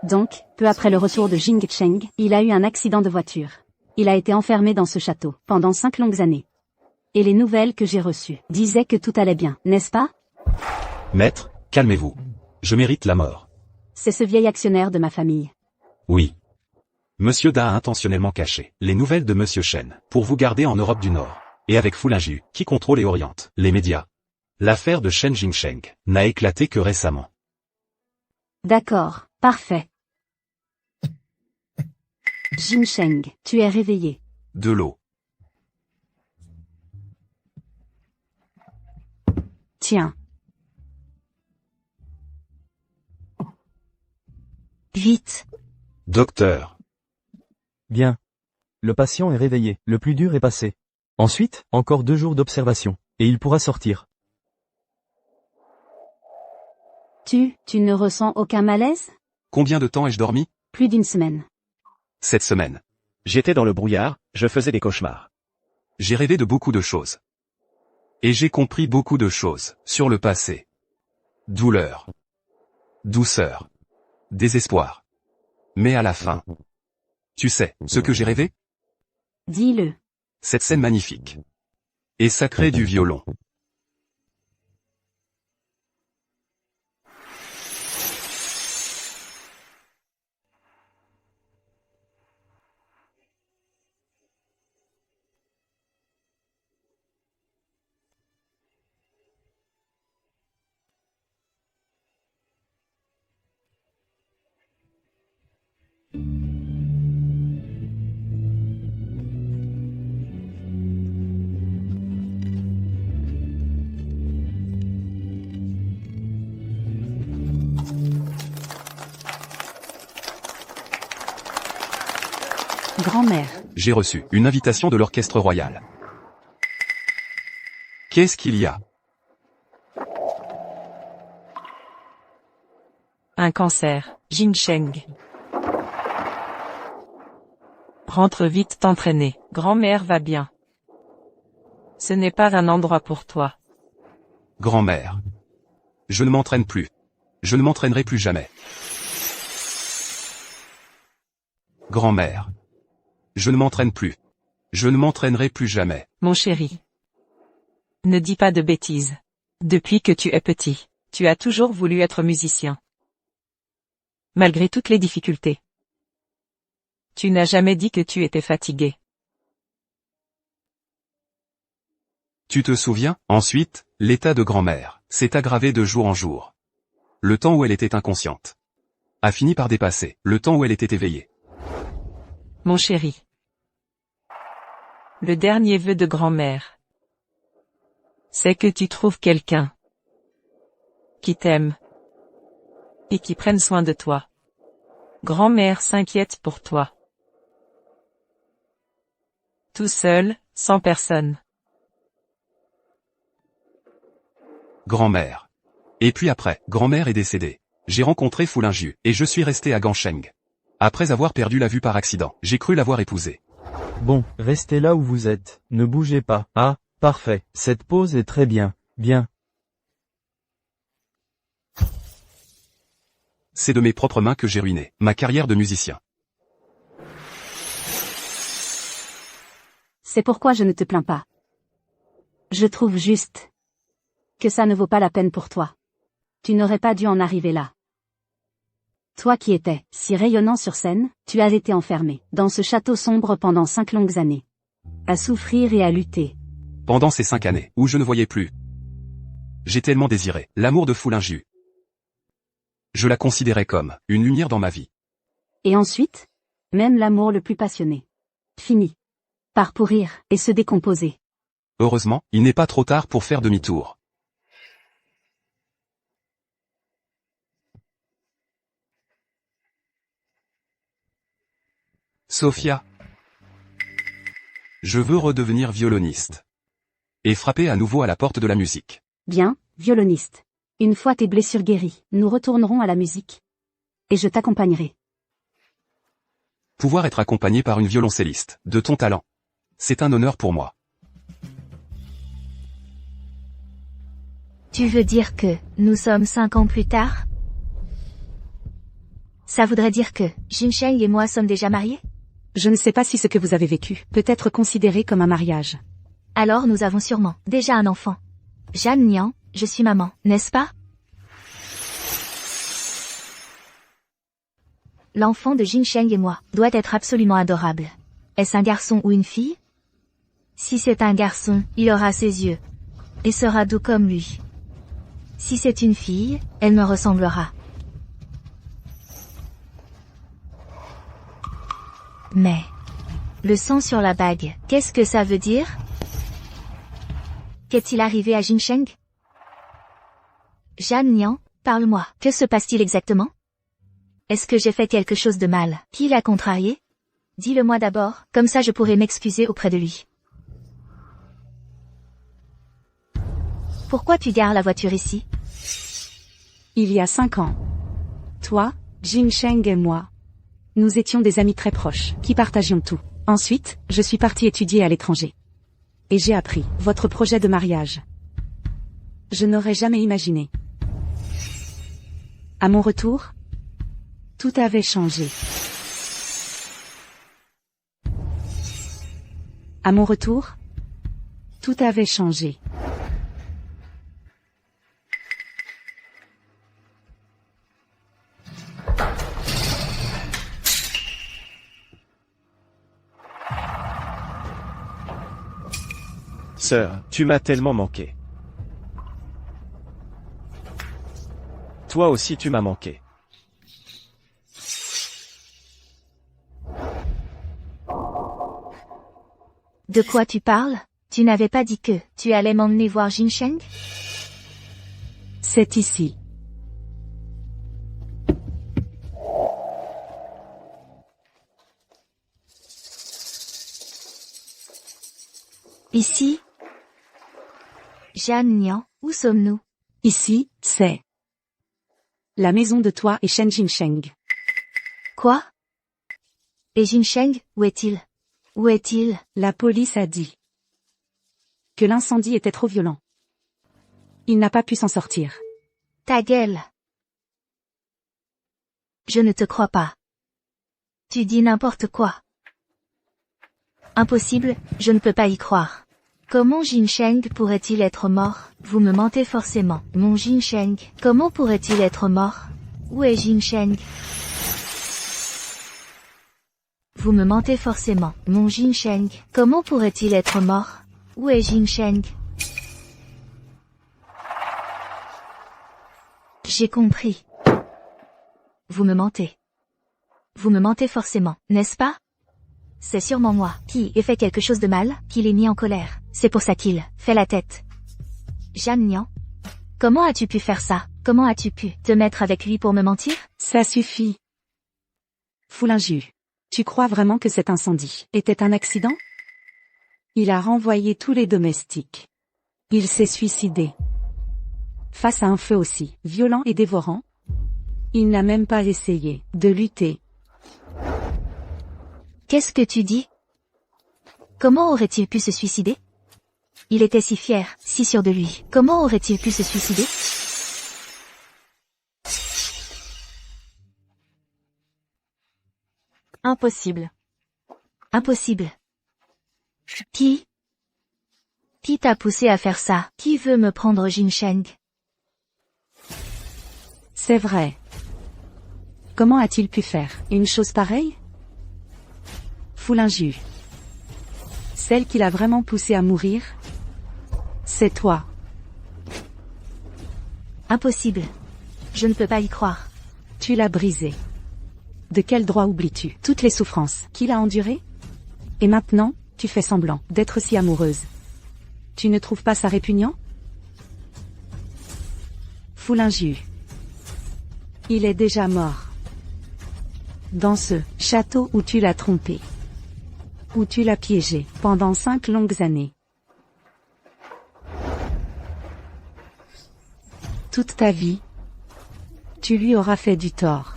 Speaker 5: Donc, peu après le retour de Jing Cheng, il a eu un accident de voiture. Il a été enfermé dans ce château pendant 5 longues années. Et les nouvelles que j'ai reçues disaient que tout allait bien, n'est-ce pas?
Speaker 1: Maître, calmez-vous. Je mérite la mort.
Speaker 5: C'est ce vieil actionnaire de ma famille.
Speaker 1: Oui. Monsieur Da a intentionnellement caché les nouvelles de Monsieur Shen pour vous garder en Europe du Nord, et avec Fu Lingyu, qui contrôle et oriente les médias. L'affaire de Shen Jingsheng n'a éclaté que récemment.
Speaker 5: D'accord, parfait. Jin Sheng, tu es réveillé.
Speaker 1: De l'eau.
Speaker 5: Tiens.
Speaker 4: Vite.
Speaker 1: Docteur.
Speaker 2: Bien. Le patient est réveillé. Le plus dur est passé. Ensuite, encore 2 jours d'observation. Et il pourra sortir.
Speaker 5: Tu ne ressens aucun malaise?
Speaker 1: Combien de temps ai-je dormi?
Speaker 5: Plus d'1 semaine.
Speaker 1: 7 semaines.
Speaker 6: J'étais dans le brouillard, je faisais des cauchemars.
Speaker 1: J'ai rêvé de beaucoup de choses. Et j'ai compris beaucoup de choses sur le passé. Douleur. Douceur. Désespoir. Mais à la fin. Tu sais, ce que j'ai rêvé?
Speaker 5: Dis-le.
Speaker 1: Cette scène magnifique. Et sacrée du violon.
Speaker 5: Grand-mère.
Speaker 1: J'ai reçu une invitation de l'orchestre royal. Qu'est-ce qu'il y a?
Speaker 8: Un cancer, Jin Sheng. Rentre vite t'entraîner, grand-mère va bien. Ce n'est pas un endroit pour toi.
Speaker 1: Grand-mère. Je ne m'entraîne plus. Je ne m'entraînerai plus jamais. Grand-mère. Je ne m'entraîne plus. Je ne m'entraînerai plus jamais.
Speaker 8: Mon chéri. Ne dis pas de bêtises. Depuis que tu es petit, tu as toujours voulu être musicien. Malgré toutes les difficultés. Tu n'as jamais dit que tu étais fatigué.
Speaker 1: Tu te souviens? Ensuite, l'état de grand-mère s'est aggravé de jour en jour. Le temps où elle était inconsciente a fini par dépasser le temps où elle était éveillée.
Speaker 8: Mon chéri. Le dernier vœu de grand-mère, c'est que tu trouves quelqu'un qui t'aime et qui prenne soin de toi. Grand-mère s'inquiète pour toi. Tout seul, sans personne.
Speaker 1: Grand-mère. Et puis après, grand-mère est décédée. J'ai rencontré Fu Lingyu, et je suis resté à Gansheng. Après avoir perdu la vue par accident, j'ai cru l'avoir épousée.
Speaker 2: Bon, restez là où vous êtes. Ne bougez pas. Ah, Parfait, cette pose est très bien, bien.
Speaker 1: C'est de mes propres mains que j'ai ruiné ma carrière de musicien.
Speaker 5: C'est pourquoi je ne te plains pas. Je trouve juste que ça ne vaut pas la peine pour toi. Tu n'aurais pas dû en arriver là. Toi qui étais si rayonnant sur scène, tu as été enfermé dans ce château sombre pendant 5 longues années. À souffrir et à lutter.
Speaker 1: Pendant ces 5 années, où je ne voyais plus. J'ai tellement désiré l'amour de Foulingiu. Je la considérais comme une lumière dans ma vie.
Speaker 5: Et ensuite, même l'amour le plus passionné finit par pourrir et se décomposer.
Speaker 1: Heureusement, il n'est pas trop tard pour faire demi-tour. Sophia. Je veux redevenir violoniste. Et frapper à nouveau à la porte de la musique.
Speaker 5: Bien, violoniste. Une fois tes blessures guéries, nous retournerons à la musique. Et je t'accompagnerai.
Speaker 1: Pouvoir être accompagné par une violoncelliste, de ton talent. C'est un honneur pour moi.
Speaker 4: Tu veux dire que, nous sommes 5 ans plus tard? Ça voudrait dire que, Jinsheng et moi sommes déjà mariés?
Speaker 5: Je ne sais pas si ce que vous avez vécu peut être considéré comme un mariage.
Speaker 4: Alors nous avons sûrement déjà un enfant. Jeanne Nian, je suis maman, n'est-ce pas? L'enfant de Jinsheng et moi doit être absolument adorable. Est-ce un garçon ou une fille? Si c'est un garçon, il aura ses yeux. Et sera doux comme lui. Si c'est une fille, elle me ressemblera. Mais, le sang sur la bague, qu'est-ce que ça veut dire? Qu'est-il arrivé à Jinsheng? Jeanne Nian, parle-moi, que se passe-t-il exactement? Est-ce que j'ai fait quelque chose de mal? Qui l'a contrarié? Dis-le-moi d'abord, comme ça je pourrai m'excuser auprès de lui. Pourquoi tu gares la voiture ici?
Speaker 5: Il y a 5 ans. Toi, Jinsheng et moi. Nous étions des amis très proches, qui partagions tout. Ensuite, je suis partie étudier à l'étranger. Et j'ai appris votre projet de mariage. Je n'aurais jamais imaginé. À mon retour, tout avait changé. À mon retour, tout avait changé.
Speaker 6: Sœur, tu m'as tellement manqué. Toi aussi tu m'as manqué.
Speaker 4: De quoi tu parles? Tu n'avais pas dit que tu allais m'emmener voir Jinsheng?
Speaker 5: C'est ici.
Speaker 4: Ici? Jeanne Nian, où sommes-nous?
Speaker 5: Ici, c'est la maison de toi et Shen Jinsheng.
Speaker 4: Quoi? Et Jinsheng, où est-il? Où est-il?
Speaker 5: La police a dit que l'incendie était trop violent. Il n'a pas pu s'en sortir.
Speaker 4: Ta gueule. Je ne te crois pas. Tu dis n'importe quoi. Impossible, je ne peux pas y croire. Comment Jinsheng pourrait-il être mort? Vous me mentez forcément. Mon Jinsheng, comment pourrait-il être mort? Où est Jinsheng? Vous me mentez forcément. Mon Jinsheng, comment pourrait-il être mort? Où est Jinsheng? J'ai compris. Vous me mentez. Vous me mentez forcément, n'est-ce pas? C'est sûrement moi qui ai fait quelque chose de mal, qui l'ai mis en colère. C'est pour ça qu'il fait la tête. Jeanne Nian, comment as-tu pu faire ça? Comment as-tu pu te mettre avec lui pour me mentir?
Speaker 5: Ça suffit. Foulingiu, tu crois vraiment que cet incendie était un accident? Il a renvoyé tous les domestiques. Il s'est suicidé. Face à un feu aussi violent et dévorant, il n'a même pas essayé de lutter.
Speaker 4: Qu'est-ce que tu dis? Comment aurait-il pu se suicider? Il était si fier, si sûr de lui. Comment aurait-il pu se suicider?
Speaker 3: Impossible.
Speaker 4: Impossible. Qui t'a poussé à faire ça? Qui veut me prendre Jinsheng?
Speaker 5: C'est vrai. Comment a-t-il pu faire une chose pareille? Foulinju. Celle qui l'a vraiment poussé à mourir? C'est toi.
Speaker 4: Impossible. Je ne peux pas y croire.
Speaker 5: Tu l'as brisé. De quel droit oublies-tu toutes les souffrances qu'il a endurées? Et maintenant, tu fais semblant d'être si amoureuse. Tu ne trouves pas ça répugnant? Foulinju. Il est déjà mort. Dans ce château où tu l'as trompé. Où tu l'as piégé pendant 5 longues années. Toute ta vie, tu lui auras fait du tort.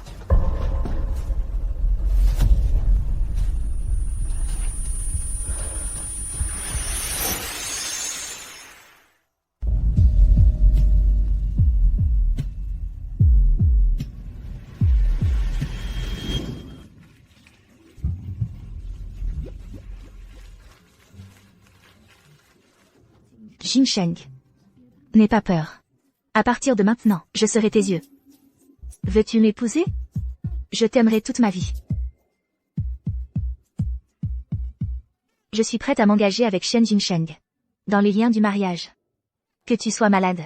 Speaker 4: Jinsheng. N'aie pas peur. À partir de maintenant, je serai tes yeux. Veux-tu m'épouser? Je t'aimerai toute ma vie. Je suis prête à m'engager avec Shen Jinsheng. Dans les liens du mariage. Que tu sois malade.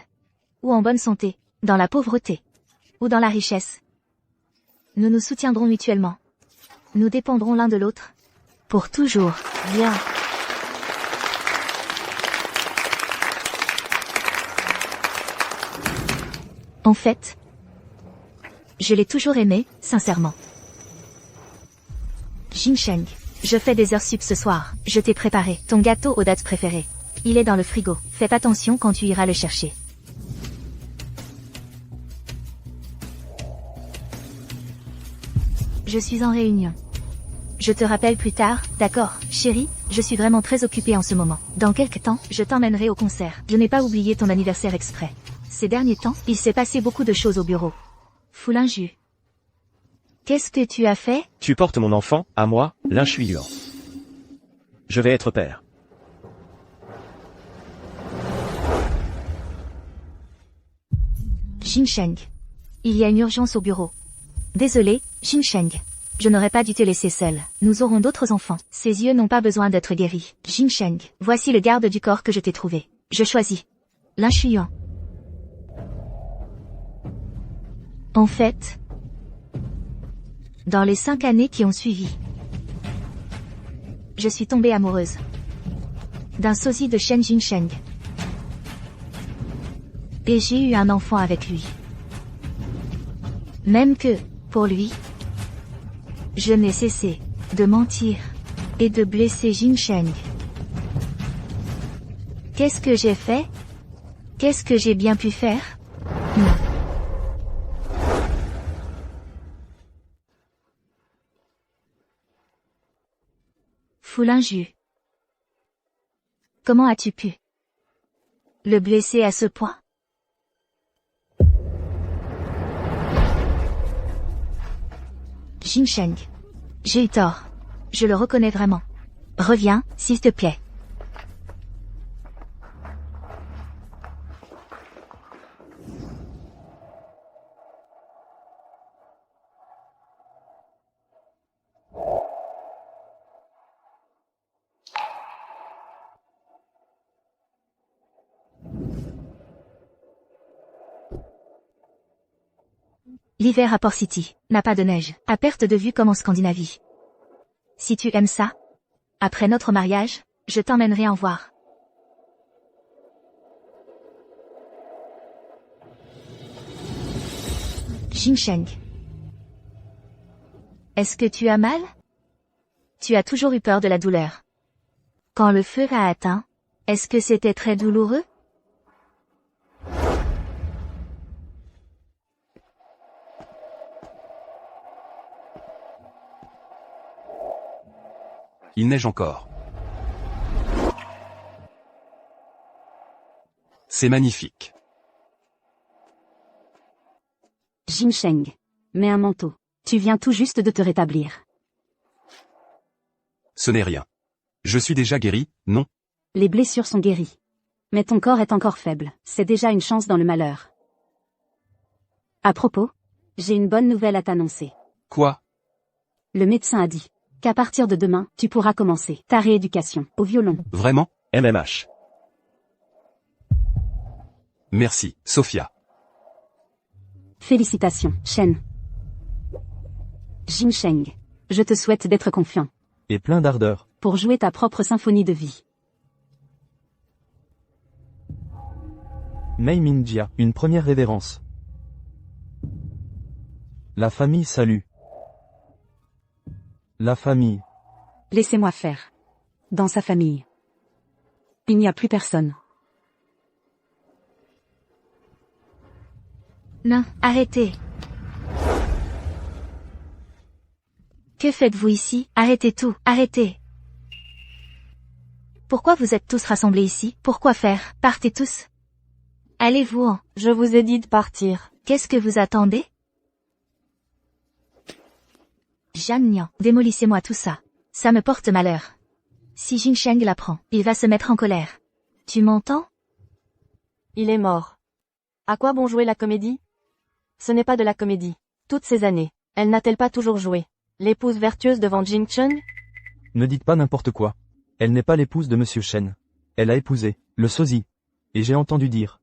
Speaker 4: Ou en bonne santé. Dans la pauvreté. Ou dans la richesse. Nous nous soutiendrons mutuellement. Nous dépendrons l'un de l'autre. Pour toujours. Viens. En fait, je l'ai toujours aimé, sincèrement. Jinsheng, je fais des heures sup ce soir. Je t'ai préparé ton gâteau aux dates préférées. Il est dans le frigo. Fais attention quand tu iras le chercher. Je suis en réunion. Je te rappelle plus tard, d'accord, chérie? Je suis vraiment très occupée en ce moment. Dans quelque temps, je t'emmènerai au concert. Je n'ai pas oublié ton anniversaire exprès. Ces derniers temps, il s'est passé beaucoup de choses au bureau. Foulinju. Qu'est-ce que tu as fait?
Speaker 6: Tu portes mon enfant, à moi, Lin Shuiyuan. Je vais être père.
Speaker 4: Jinsheng. Il y a une urgence au bureau. Désolé, Jinsheng. Je n'aurais pas dû te laisser seul. Nous aurons d'autres enfants. Ses yeux n'ont pas besoin d'être guéris. Jinsheng. Voici le garde du corps que je t'ai trouvé. Je choisis. Lin Shuiyuan. En fait, dans les 5 années qui ont suivi, je suis tombée amoureuse d'un sosie de Shen Jinsheng. Et j'ai eu un enfant avec lui. Même que, pour lui, je n'ai cessé de mentir et de blesser Jinsheng. Qu'est-ce que j'ai fait? Qu'est-ce que j'ai bien pu faire? Non. Foulinju. Comment as-tu pu le blesser à ce point? Jinsheng. J'ai eu tort. Je le reconnais vraiment. Reviens, s'il te plaît. L'hiver à Port City n'a pas de neige, à perte de vue comme en Scandinavie. Si tu aimes ça, après notre mariage, je t'emmènerai en voir. Jinsheng. Est-ce que tu as mal? Tu as toujours eu peur de la douleur. Quand le feu a atteint, est-ce que c'était très douloureux?
Speaker 1: Il neige encore. C'est magnifique.
Speaker 5: Jin Sheng. Mets un manteau. Tu viens tout juste de te rétablir.
Speaker 1: Ce n'est rien. Je suis déjà guéri, non?
Speaker 5: Les blessures sont guéries. Mais ton corps est encore faible, c'est déjà une chance dans le malheur. À propos, j'ai une bonne nouvelle à t'annoncer.
Speaker 1: Quoi?
Speaker 5: Le médecin a dit qu'à partir de demain, tu pourras commencer ta rééducation au violon.
Speaker 1: Vraiment?
Speaker 6: MMH.
Speaker 1: Merci, Sophia.
Speaker 5: Félicitations, Shen. Jin Sheng. Je te souhaite d'être confiant
Speaker 2: Et plein d'ardeur.
Speaker 5: pour jouer ta propre symphonie de vie.
Speaker 2: Mei Mingjia, une première révérence. La famille salue. La famille.
Speaker 5: Laissez-moi faire. Dans sa famille. Il n'y a plus personne.
Speaker 4: Non, arrêtez. Que faites-vous ici? Arrêtez tout, arrêtez. Pourquoi vous êtes tous rassemblés ici? Pourquoi faire? Partez tous. Allez-vous-en.
Speaker 3: Je vous ai dit de partir.
Speaker 4: Qu'est-ce que vous attendez? Jeanne Nian, démolissez-moi tout ça. Ça me porte malheur. Si Jin Sheng l'apprend, il va se mettre en colère. Tu m'entends?
Speaker 3: Il est mort. À quoi bon jouer la comédie? Ce n'est pas de la comédie. Toutes ces années, elle n'a-t-elle pas toujours joué l'épouse vertueuse devant Jin Chun?
Speaker 2: Ne dites pas n'importe quoi. Elle n'est pas l'épouse de Monsieur Shen. Elle a épousé le sosie. Et j'ai entendu dire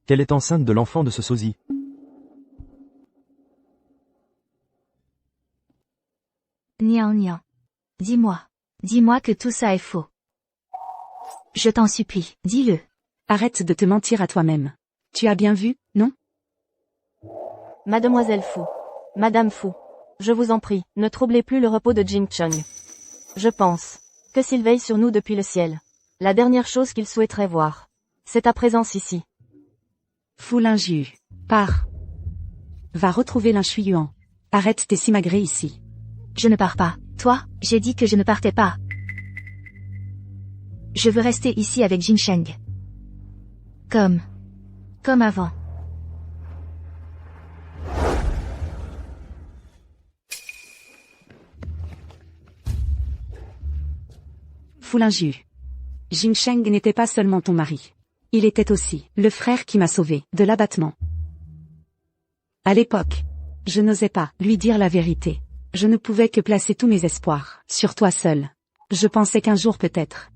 Speaker 2: qu'elle est enceinte de l'enfant de ce sosie.
Speaker 4: Nian Nian. Dis-moi que tout ça est faux. Je t'en supplie, dis-le.
Speaker 5: Arrête de te mentir à toi-même. Tu as bien vu, non?
Speaker 3: Mademoiselle Fu. Madame Fu. Je vous en prie, ne troublez plus le repos de Jin Chung. Je pense que s'il veille sur nous depuis le ciel, la dernière chose qu'il souhaiterait voir, c'est ta présence ici.
Speaker 5: Fu Lingyu. Pars. Va retrouver Linshui Yuan. Arrête tes simagrées ici.
Speaker 4: Je ne pars pas. Toi, j'ai dit que je ne partais pas. Je veux rester ici avec Jin Sheng. Comme avant.
Speaker 5: Fu Lingyu. Jin Sheng n'était pas seulement ton mari. Il était aussi le frère qui m'a sauvé de l'abattement. À l'époque, je n'osais pas lui dire la vérité. Je ne pouvais que placer tous mes espoirs sur toi seul. Je pensais qu'un jour peut-être,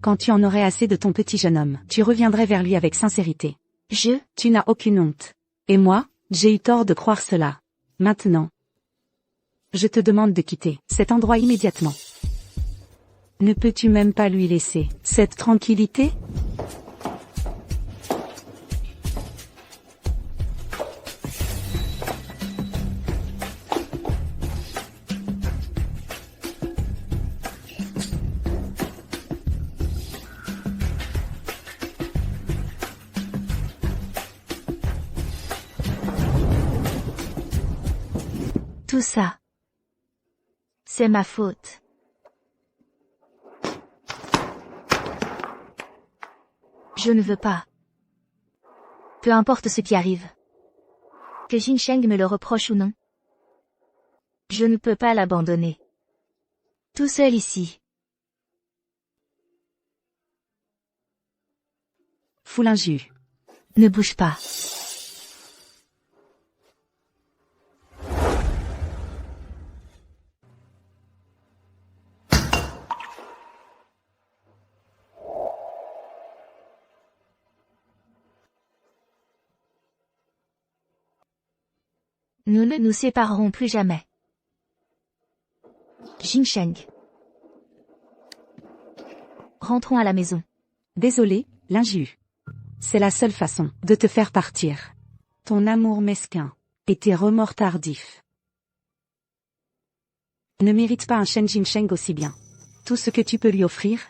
Speaker 5: quand tu en aurais assez de ton petit jeune homme, tu reviendrais vers lui avec sincérité. Tu n'as aucune honte. Et moi, j'ai eu tort de croire cela. Maintenant, je te demande de quitter cet endroit immédiatement. Ne peux-tu même pas lui laisser cette tranquillité?
Speaker 4: Tout ça, c'est ma faute. Je ne veux pas. Peu importe ce qui arrive. Que Jin Sheng me le reproche ou non. Je ne peux pas l'abandonner. Tout seul ici.
Speaker 5: Fu Lingyu.
Speaker 4: Ne bouge pas. Nous ne nous séparerons plus jamais. Jin Sheng. Rentrons à la maison.
Speaker 5: Désolé, Lingyu. C'est la seule façon de te faire partir. Ton amour mesquin et tes remords tardifs ne méritent pas un Shen Jin Sheng aussi bien. Tout ce que tu peux lui offrir,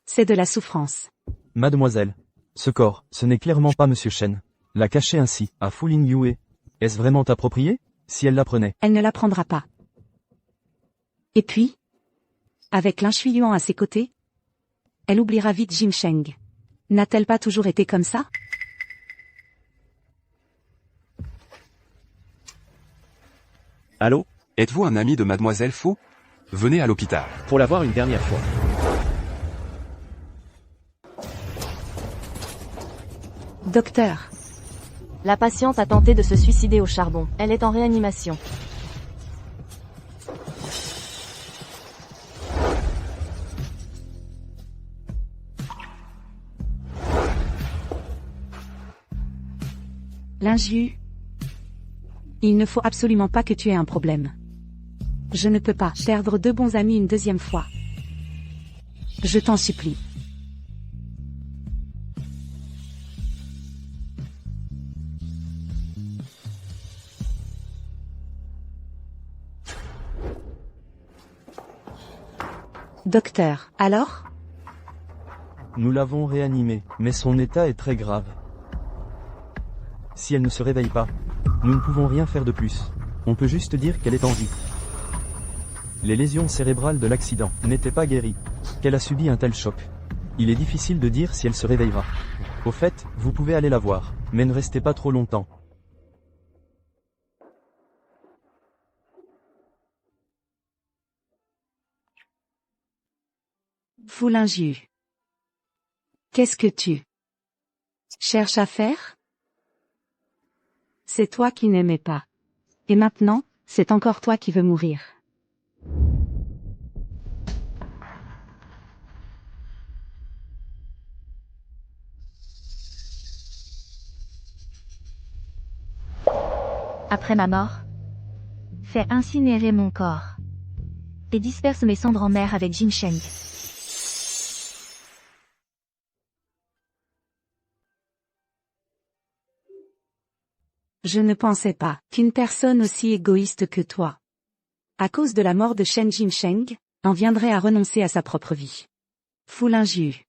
Speaker 5: c'est de la souffrance.
Speaker 2: Mademoiselle. Ce corps, ce n'est clairement pas Monsieur Shen. La cacher ainsi, à Fu Lingyue. Est-ce vraiment approprié? Si elle l'apprenait.
Speaker 5: Elle ne l'apprendra pas. Et puis, avec Linshui Yuan à ses côtés, elle oubliera vite Jin Sheng. N'a-t-elle pas toujours été comme ça?
Speaker 6: Allô?
Speaker 1: Êtes-vous un ami de mademoiselle Fu? Venez à l'hôpital.
Speaker 6: Pour la voir une dernière fois.
Speaker 5: Docteur,
Speaker 3: La patiente a tenté de se suicider au charbon. Elle est en réanimation.
Speaker 5: l'injus. Il ne faut absolument pas que tu aies un problème. Je ne peux pas perdre 2 bons amis une deuxième fois. Je t'en supplie. Docteur, alors?
Speaker 2: Nous l'avons réanimée, mais son état est très grave. Si elle ne se réveille pas, nous ne pouvons rien faire de plus. On peut juste dire qu'elle est en vie. Les lésions cérébrales de l'accident n'étaient pas guéries, qu'elle a subi un tel choc. Il est difficile de dire si elle se réveillera. Au fait, vous pouvez aller la voir, mais ne restez pas trop longtemps.
Speaker 5: Foulingiu. Qu'est-ce que tu cherches à faire? C'est toi qui n'aimais pas. Et maintenant, c'est encore toi qui veux mourir.
Speaker 4: Après ma mort, fais incinérer mon corps. Et disperse mes cendres en mer avec Jinsheng.
Speaker 5: Je ne pensais pas qu'une personne aussi égoïste que toi, à cause de la mort de Shen Jinsheng, en viendrait à renoncer à sa propre vie. Foulingiu.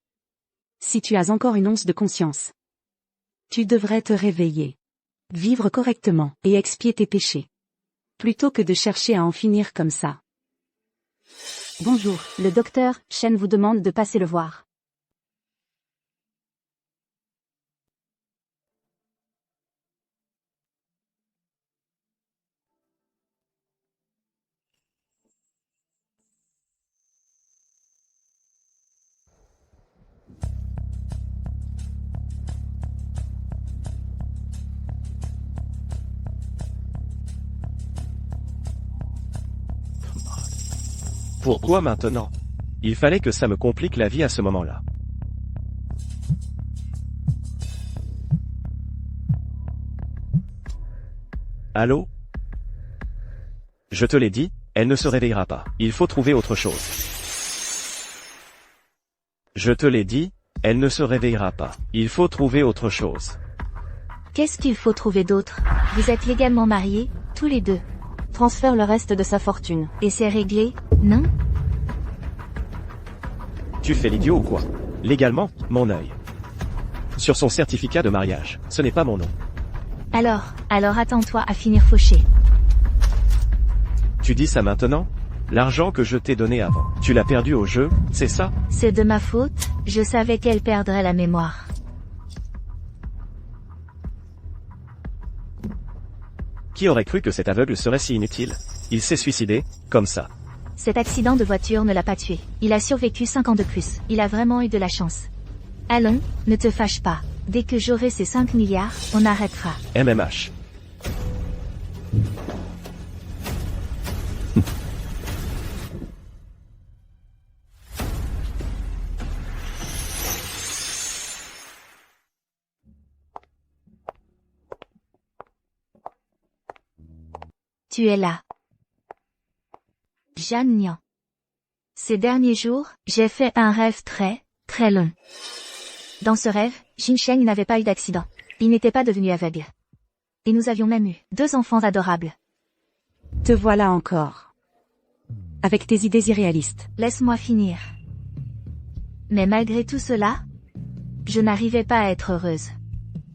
Speaker 5: Si tu as encore une once de conscience, tu devrais te réveiller, vivre correctement et expier tes péchés, plutôt que de chercher à en finir comme ça.
Speaker 4: Bonjour, le docteur Shen vous demande de passer le voir.
Speaker 6: Pourquoi maintenant? Il fallait que ça me complique la vie à ce moment-là. Allô? Je te l'ai dit, elle ne se réveillera pas. Il faut trouver autre chose. Je te l'ai dit, elle ne se réveillera pas. Il faut trouver autre chose.
Speaker 4: Qu'est-ce qu'il faut trouver d'autre? Vous êtes légalement mariés, tous les deux.
Speaker 3: Transfère le reste de sa fortune.
Speaker 4: Et c'est réglé, non?
Speaker 6: Tu fais l'idiot ou quoi? Légalement, mon œil. Sur son certificat de mariage, ce n'est pas mon nom.
Speaker 4: Alors attends-toi à finir fauché.
Speaker 6: Tu dis ça maintenant? L'argent que je t'ai donné avant, tu l'as perdu au jeu, c'est ça?
Speaker 4: C'est de ma faute, je savais qu'elle perdrait la mémoire.
Speaker 6: Qui aurait cru que cet aveugle serait si inutile? Il s'est suicidé, comme ça.
Speaker 4: Cet accident de voiture ne l'a pas tué. Il a survécu 5 ans de plus. Il a vraiment eu de la chance. Allons, ne te fâche pas. Dès que j'aurai ces 5 milliards, on arrêtera.
Speaker 6: MMH.
Speaker 4: Tu es là. Jeanne Nian. Ces derniers jours, j'ai fait un rêve très, très long. Dans ce rêve, Jinsheng n'avait pas eu d'accident. Il n'était pas devenu aveugle. Et nous avions même eu 2 enfants adorables.
Speaker 5: Te voilà encore. Avec tes idées irréalistes.
Speaker 4: Laisse-moi finir. Mais malgré tout cela, je n'arrivais pas à être heureuse.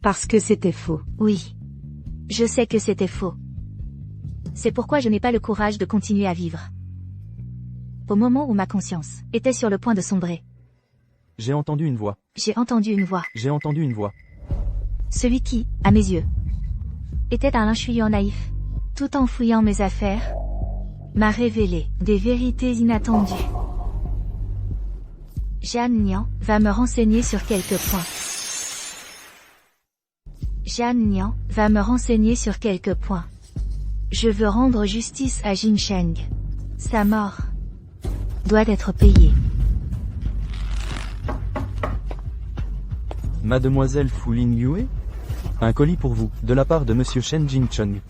Speaker 5: Parce que c'était faux.
Speaker 4: Oui. Je sais que c'était faux. C'est pourquoi je n'ai pas le courage de continuer à vivre. Au moment où ma conscience était sur le point de sombrer.
Speaker 2: J'ai entendu une voix.
Speaker 4: J'ai entendu une voix.
Speaker 2: J'ai entendu une voix.
Speaker 4: Celui qui, à mes yeux, était un linchuyant naïf, tout en fouillant mes affaires, m'a révélé des vérités inattendues. Jeanne Nian va me renseigner sur quelques points. Jeanne Nian va me renseigner sur quelques points. Je veux rendre justice à Jin Sheng. Sa mort doit être payée.
Speaker 2: Mademoiselle Fu Lingyue? Un colis pour vous, de la part de Monsieur Shen Jincheng.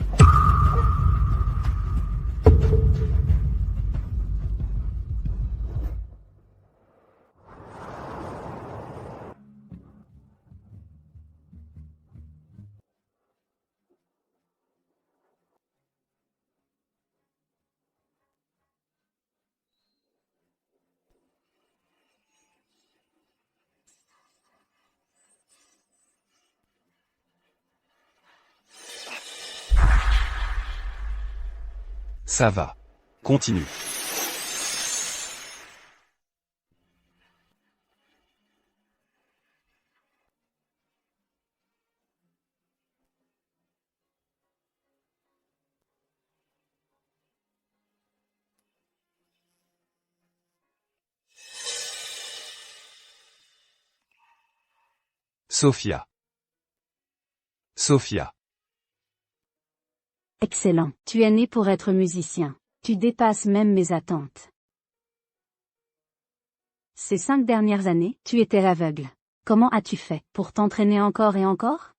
Speaker 1: Ça va. Continue. Sophia. Sophia.
Speaker 5: Excellent. Tu es né pour être musicien. Tu dépasses même mes attentes. Ces 5 dernières années, tu étais aveugle. Comment as-tu fait pour t'entraîner encore et encore?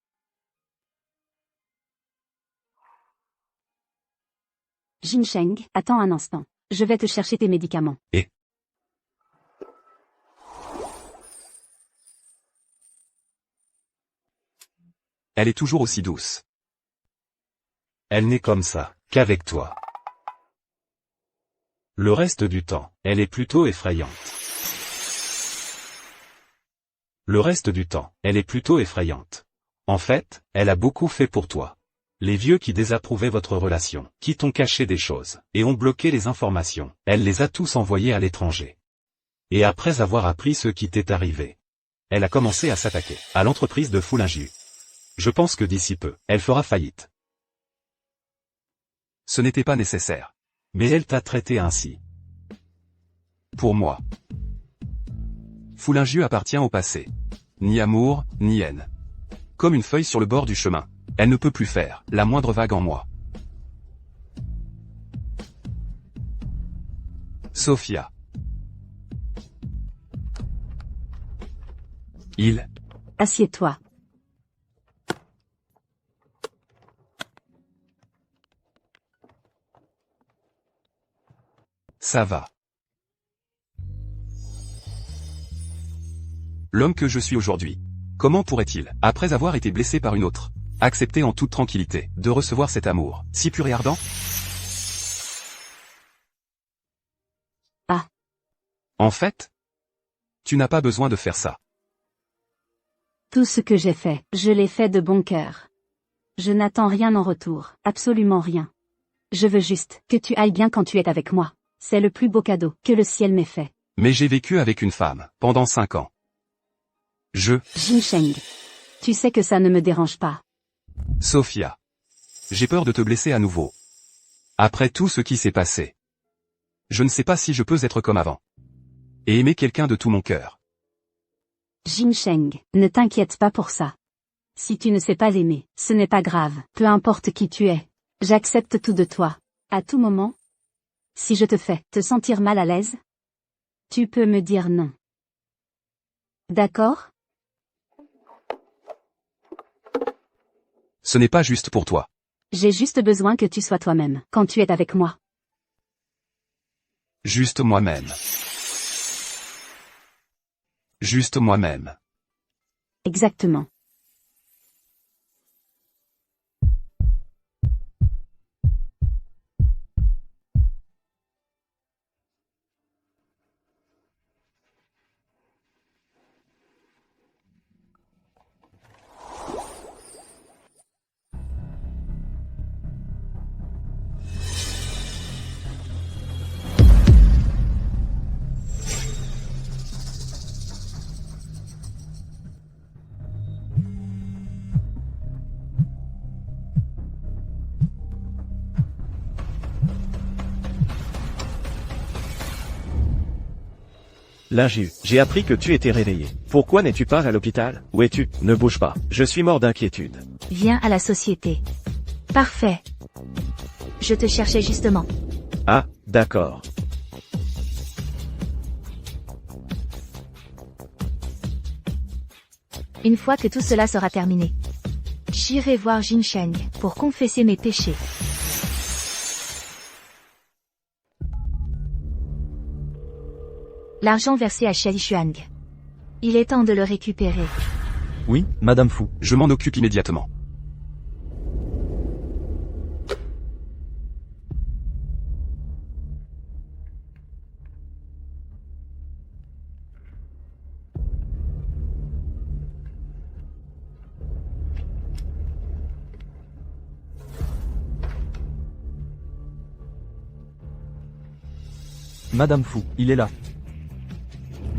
Speaker 5: Jin Sheng, attends un instant. Je vais te chercher tes médicaments.
Speaker 1: Elle est toujours aussi douce. Elle n'est comme ça, qu'avec toi. Le reste du temps, elle est plutôt effrayante. Le reste du temps, elle est plutôt effrayante. En fait, elle a beaucoup fait pour toi. Les vieux qui désapprouvaient votre relation, qui t'ont caché des choses, et ont bloqué les informations, elle les a tous envoyés à l'étranger. Et après avoir appris ce qui t'est arrivé, elle a commencé à s'attaquer à l'entreprise de Fu Lingyue. Je pense que d'ici peu, elle fera faillite. Ce n'était pas nécessaire. Mais elle t'a traité ainsi. Pour moi, Fu Lingyue appartient au passé. Ni amour, ni haine. Comme une feuille sur le bord du chemin, elle ne peut plus faire la moindre vague en moi. Sophia.
Speaker 5: Assieds-toi.
Speaker 1: Ça va. L'homme que je suis aujourd'hui, comment pourrait-il, après avoir été blessé par une autre, accepter en toute tranquillité de recevoir cet amour, si pur et ardent?
Speaker 5: Ah.
Speaker 1: En fait, tu n'as pas besoin de faire ça.
Speaker 5: Tout ce que j'ai fait, je l'ai fait de bon cœur. Je n'attends rien en retour, absolument rien. Je veux juste que tu ailles bien quand tu es avec moi. C'est le plus beau cadeau que le ciel m'ait fait.
Speaker 1: Mais j'ai vécu avec une femme, pendant 5 ans.
Speaker 5: Jin Sheng. Tu sais que ça ne me dérange pas.
Speaker 1: Sophia. J'ai peur de te blesser à nouveau. Après tout ce qui s'est passé. Je ne sais pas si je peux être comme avant. Et aimer quelqu'un de tout mon cœur.
Speaker 5: Jin Sheng, ne t'inquiète pas pour ça. Si tu ne sais pas l'aimer, ce n'est pas grave, peu importe qui tu es. J'accepte tout de toi. À tout moment. Si je te fais te sentir mal à l'aise, tu peux me dire non. D'accord?
Speaker 1: Ce n'est pas juste pour toi.
Speaker 5: J'ai juste besoin que tu sois toi-même quand tu es avec moi.
Speaker 1: Juste moi-même. Juste moi-même.
Speaker 5: Exactement.
Speaker 6: Linju, j'ai appris que tu étais réveillé. Pourquoi n'es-tu pas à l'hôpital? Où es-tu? Ne bouge pas. Je suis mort d'inquiétude.
Speaker 4: Viens à la société. Parfait. Je te cherchais justement.
Speaker 6: Ah, d'accord.
Speaker 4: Une fois que tout cela sera terminé, j'irai voir Jinsheng pour confesser mes péchés. L'argent versé à Xiaoxuang. Il est temps de le récupérer.
Speaker 2: Oui, Madame Fu.
Speaker 1: Je m'en occupe immédiatement.
Speaker 2: Madame Fu, il est là.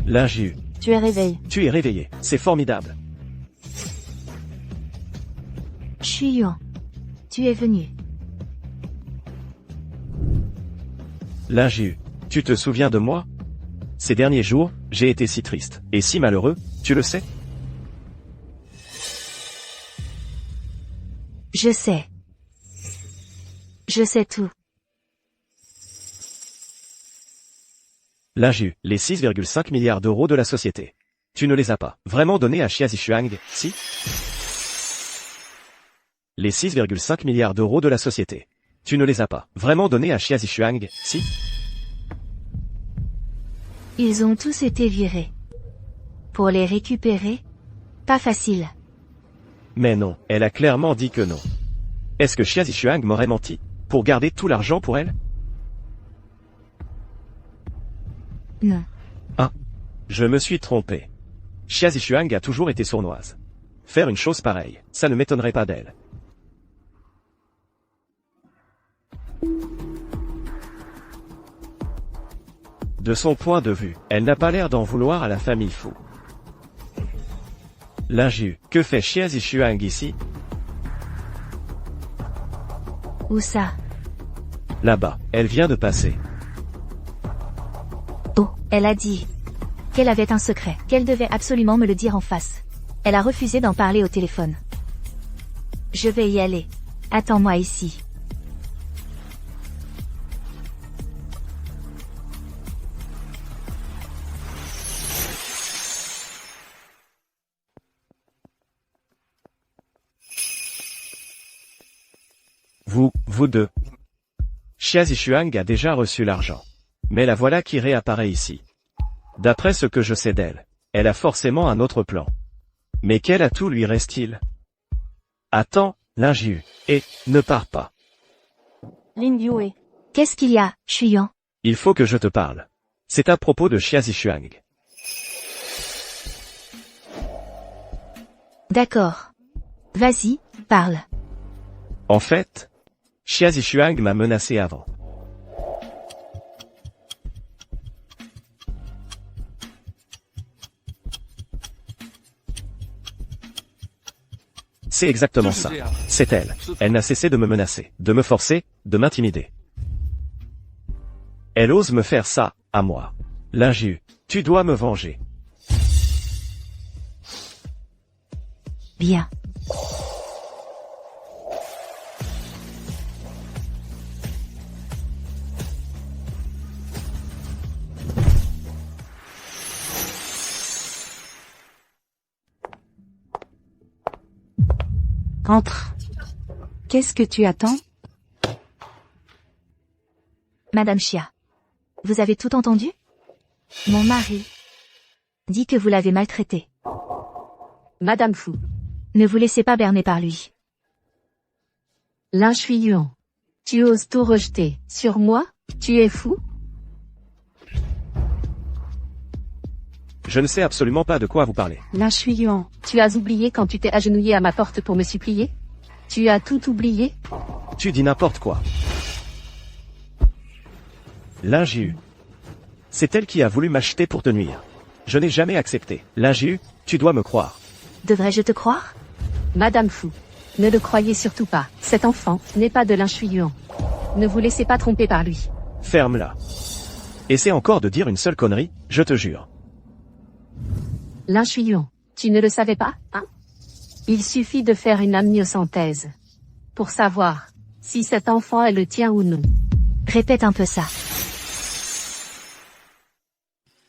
Speaker 6: Linju,
Speaker 3: Tu es réveillé.
Speaker 6: tu es réveillé. C'est formidable.
Speaker 4: Chuyuan. Tu es venu.
Speaker 6: Linju, tu te souviens de moi? Ces derniers jours, j'ai été si triste, et si malheureux, tu le sais?
Speaker 4: Je sais. Je sais tout.
Speaker 6: Linju, les 6,5 milliards d'euros de la société. Tu ne les as pas vraiment donnés à Xia Zishuang, si? Les 6,5 milliards d'euros de la société. Tu ne les as pas vraiment donnés à Xia Zishuang, si?
Speaker 4: Ils ont tous été virés. Pour les récupérer, pas facile.
Speaker 6: Mais non, elle a clairement dit que non. Est-ce que Xia Zishuang m'aurait menti? Pour garder tout l'argent pour elle?
Speaker 4: Non.
Speaker 6: Je me suis trompé. Xia Zishuang a toujours été sournoise. Faire une chose pareille, ça ne m'étonnerait pas d'elle. De son point de vue, elle n'a pas l'air d'en vouloir à la famille Fu. Linju, que fait Xia Zishuang ici?
Speaker 4: Où ça?
Speaker 6: Là-bas, elle vient de passer.
Speaker 4: Oh, elle a dit qu'elle avait un secret, qu'elle devait absolument me le dire en face. Elle a refusé d'en parler au téléphone. Je vais y aller. Attends-moi ici.
Speaker 6: Vous deux. Xia Zishuang a déjà reçu l'argent. Mais la voilà qui réapparaît ici. D'après ce que je sais d'elle, elle a forcément un autre plan. Mais quel atout lui reste-t-il? Attends, Linju, et ne pars pas.
Speaker 3: Lin Yue.
Speaker 4: Qu'est-ce qu'il y a, Chuyuan?
Speaker 6: Il faut que je te parle. C'est à propos de Xia Zishuang.
Speaker 4: D'accord. Vas-y, parle.
Speaker 6: En fait, Xia Zishuang m'a menacé avant. C'est exactement ça. C'est elle. Elle n'a cessé de me menacer, de me forcer, de m'intimider. Elle ose me faire ça, à moi. Linju, tu dois me venger.
Speaker 4: Bien.
Speaker 5: Entre. Qu'est-ce que tu attends?
Speaker 4: Madame Xia. Vous avez tout entendu? Mon mari dit que vous l'avez maltraité.
Speaker 7: Madame Fu.
Speaker 4: Ne vous laissez pas berner par lui.
Speaker 7: Lin Chuyuan. Tu oses tout rejeter sur moi? Tu es fou?
Speaker 6: Je ne sais absolument pas de quoi vous parlez.
Speaker 5: Lin Chuyuan.
Speaker 7: Tu as oublié quand tu t'es agenouillé à ma porte pour me supplier? Tu as tout oublié?
Speaker 6: Tu dis n'importe quoi. Linju. C'est elle qui a voulu m'acheter pour te nuire. Je n'ai jamais accepté. Linju, tu dois me croire.
Speaker 4: Devrais-je te croire?
Speaker 7: Madame Fu. Ne le croyez surtout pas. Cet enfant n'est pas de Lin Chuyuan. Ne vous laissez pas tromper par lui.
Speaker 6: Ferme-la. Essaie encore de dire une seule connerie, je te jure.
Speaker 7: Linchuyuan, tu ne le savais pas, hein? Il suffit de faire une amniosynthèse pour savoir si cet enfant est le tien ou non.
Speaker 4: Répète un peu ça.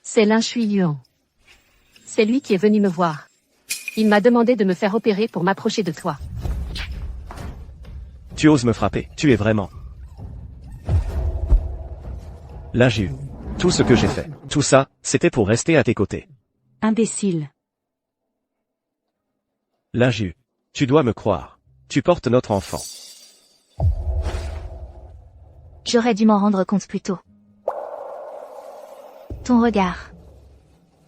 Speaker 7: C'est Linchuyuan. C'est lui qui est venu me voir. Il m'a demandé de me faire opérer pour m'approcher de toi.
Speaker 6: Tu oses me frapper, tu es vraiment... Linju. Tout ce que j'ai fait, tout ça, c'était pour rester à tes côtés.
Speaker 5: Imbécile.
Speaker 6: Linju. Tu dois me croire. Tu portes notre enfant.
Speaker 4: J'aurais dû m'en rendre compte plus tôt. Ton regard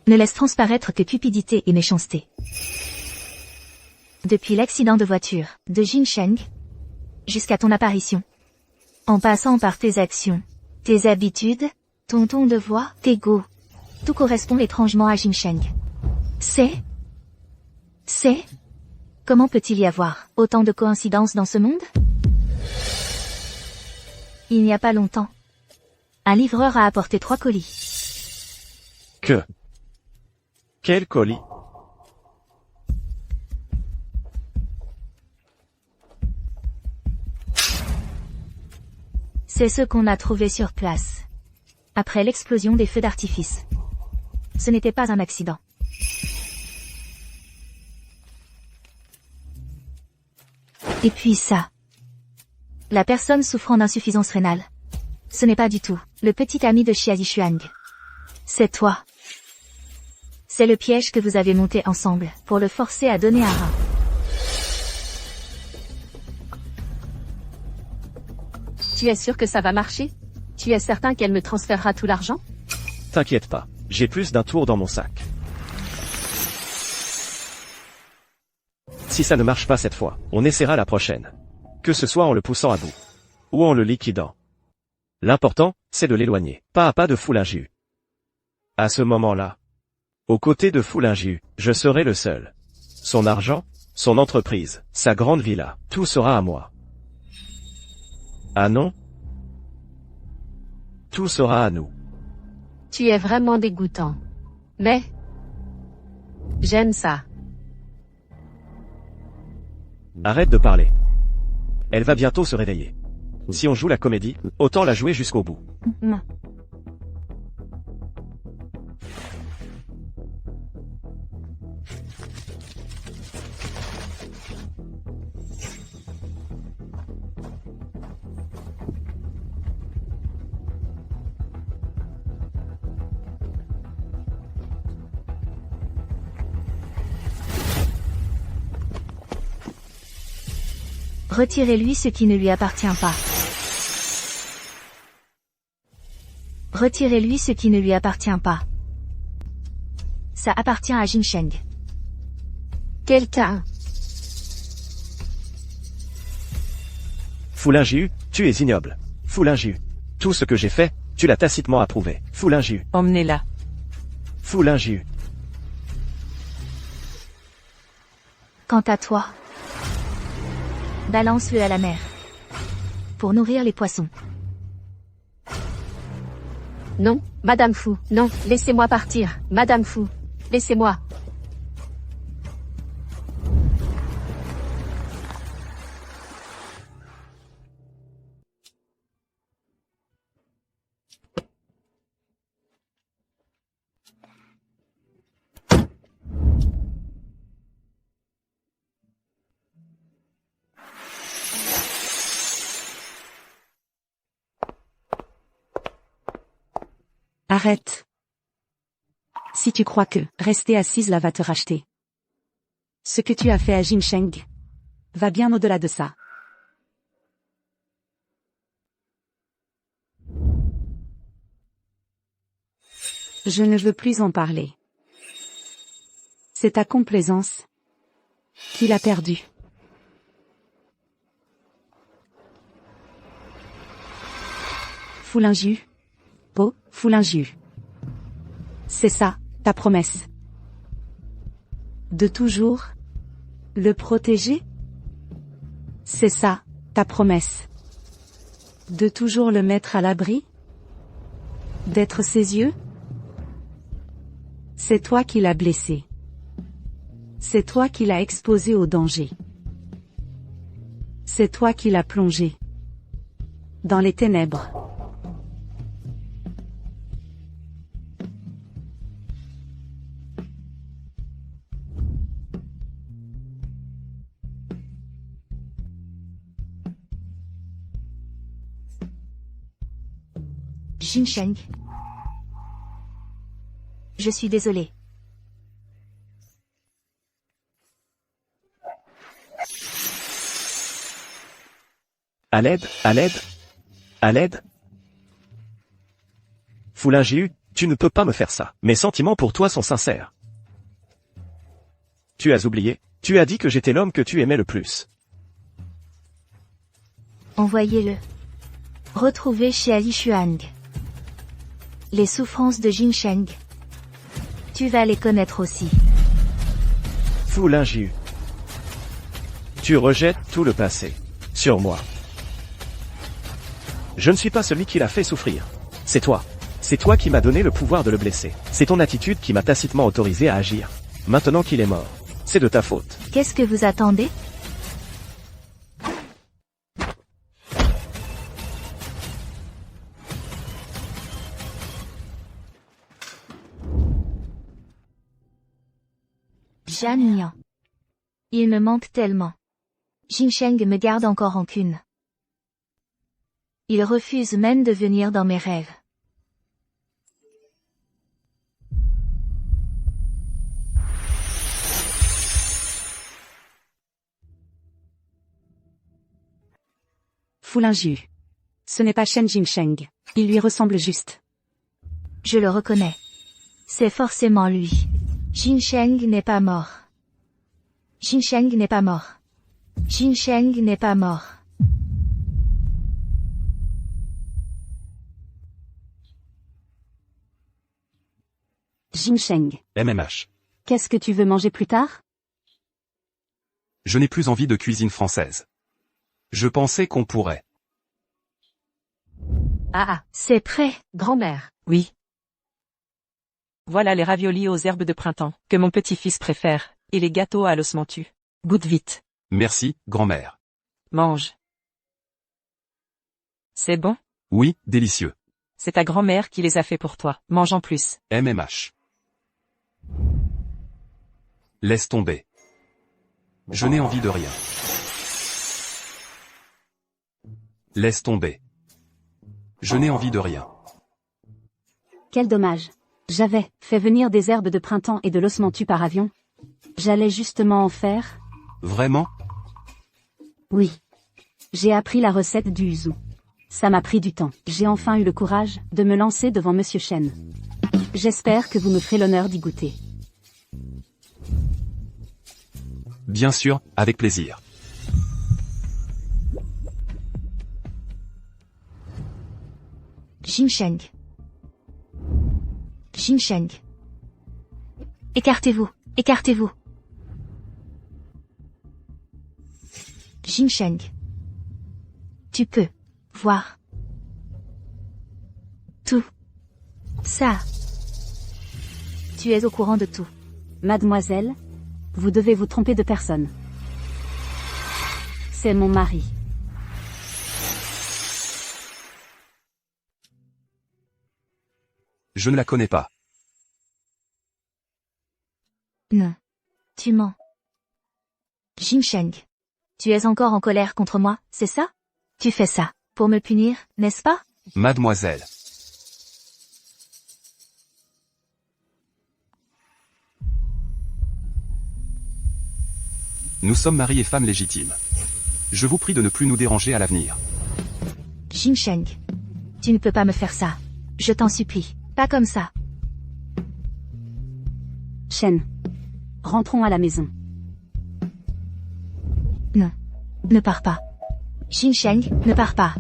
Speaker 4: ne laisse transparaître que cupidité et méchanceté. Depuis l'accident de voiture de Jinsheng, jusqu'à ton apparition, en passant par tes actions, tes habitudes, ton ton de voix, tes goûts, tout correspond étrangement à Jinsheng. C'est... Comment peut-il y avoir autant de coïncidences dans ce monde? Il n'y a pas longtemps, un livreur a apporté 3 colis.
Speaker 6: Que? Quel colis?
Speaker 4: C'est ce qu'on a trouvé sur place, après l'explosion des feux d'artifice. Ce n'était pas un accident. Et puis ça. La personne souffrant d'insuffisance rénale. Ce n'est pas du tout le petit ami de Xia Zishuang. C'est toi. C'est le piège que vous avez monté ensemble pour le forcer à donner un rein.
Speaker 7: Tu es sûr que ça va marcher? Tu es certain qu'elle me transférera tout l'argent?
Speaker 6: T'inquiète pas, j'ai plus d'un tour dans mon sac. Si ça ne marche pas cette fois, on essaiera la prochaine. Que ce soit en le poussant à bout, ou en le liquidant. L'important, c'est de l'éloigner, pas à pas de Fu Lingju. À ce moment-là, aux côtés de Fu Lingju, je serai le seul. Son argent, son entreprise, sa grande villa, tout sera à moi. Ah non? Tout sera à nous.
Speaker 7: Tu es vraiment dégoûtant. Mais... j'aime ça.
Speaker 6: Arrête de parler. Elle va bientôt se réveiller. Si on joue la comédie, autant la jouer jusqu'au bout.
Speaker 4: Retirez-lui ce qui ne lui appartient pas. Retirez-lui ce qui ne lui appartient pas. Ça appartient à Jinsheng.
Speaker 7: Quelqu'un.
Speaker 6: Fu Lingju, tu es ignoble. Fu Lingju. Tout ce que j'ai fait, tu l'as tacitement approuvé. Fu Lingju.
Speaker 8: Emmenez-la.
Speaker 6: Fu Lingju.
Speaker 4: Quant à toi, balance-le à la mer. Pour nourrir les poissons.
Speaker 7: Non, Madame Fu, non, laissez-moi partir, Madame Fu, laissez-moi.
Speaker 5: Arrête. Si tu crois que rester assise là va te racheter. Ce que tu as fait à Jinsheng va bien au-delà de ça. Je ne veux plus en parler. C'est ta complaisance qui l'a perdu. Fu Lingju. Fu Lingju. C'est ça, ta promesse. De toujours le protéger? C'est ça, ta promesse. De toujours le mettre à l'abri? D'être ses yeux? C'est toi qui l'as blessé. C'est toi qui l'as exposé au danger. C'est toi qui l'as plongé dans les ténèbres.
Speaker 4: Jinsheng. Je suis désolée.
Speaker 6: À l'aide, à l'aide, à l'aide. Foulin Jiu, tu ne peux pas me faire ça. Mes sentiments pour toi sont sincères. Tu as oublié, tu as dit que j'étais l'homme que tu aimais le plus.
Speaker 4: Envoyez-le. Retrouvez chez Ali Xuang. Les souffrances de Jinsheng. Tu vas les connaître aussi.
Speaker 6: Foulin Jiu. Tu rejettes tout le passé. Sur moi. Je ne suis pas celui qui l'a fait souffrir. C'est toi. C'est toi qui m'as donné le pouvoir de le blesser. C'est ton attitude qui m'a tacitement autorisé à agir. Maintenant qu'il est mort, c'est de ta faute.
Speaker 4: Qu'est-ce que vous attendez? Zhan Liang. Il me manque tellement. Jinsheng me garde encore rancune. Il refuse même de venir dans mes rêves.
Speaker 5: Foulin Jiu. Ce n'est pas Shen Jinsheng. Il lui ressemble juste.
Speaker 4: Je le reconnais. C'est forcément lui. Jinsheng n'est pas mort. Jinsheng n'est pas mort. Jinsheng n'est pas mort.
Speaker 5: Jinsheng.
Speaker 1: MMH.
Speaker 5: Qu'est-ce que tu veux manger plus tard?
Speaker 1: Je n'ai plus envie de cuisine française. Je pensais qu'on pourrait.
Speaker 7: Ah,
Speaker 4: C'est prêt.
Speaker 7: grand-mère.
Speaker 8: Oui. Voilà les raviolis aux herbes de printemps, que mon petit-fils préfère, et les gâteaux à l'osmentu. Goûte vite.
Speaker 1: Merci, grand-mère.
Speaker 8: Mange. C'est bon?
Speaker 1: Oui, délicieux.
Speaker 8: C'est ta grand-mère qui les a fait pour toi. Mange en plus.
Speaker 1: MMH. Laisse tomber. Je n'ai envie de rien. Laisse tomber. Je n'ai envie de rien.
Speaker 5: Quel dommage. J'avais fait venir des herbes de printemps et de l'osmentu par avion. J'allais justement en faire.
Speaker 1: Vraiment?
Speaker 5: Oui. J'ai appris la recette du yuzu. Ça m'a pris du temps. J'ai enfin eu le courage de me lancer devant Monsieur Shen. J'espère que vous me ferez l'honneur d'y goûter.
Speaker 1: Bien sûr, avec plaisir.
Speaker 4: Jinsheng. Jinsheng. Écartez-vous. Écartez-vous. Jinsheng. Tu peux voir tout ça. Tu es au courant de tout.
Speaker 5: Mademoiselle, vous devez vous tromper de personne. C'est mon mari.
Speaker 1: Je ne la connais pas.
Speaker 4: Non. Tu mens. Jinsheng. Tu es encore en colère contre moi, c'est ça? Tu fais ça pour me punir, n'est-ce pas?
Speaker 1: Mademoiselle. Nous sommes mari et femme légitimes. Je vous prie de ne plus nous déranger à l'avenir.
Speaker 4: Jinsheng. Tu ne peux pas me faire ça. Je t'en supplie. Pas comme ça.
Speaker 5: Shen. Rentrons à la maison.
Speaker 4: Non. Ne pars pas. Jinsheng, ne pars pas.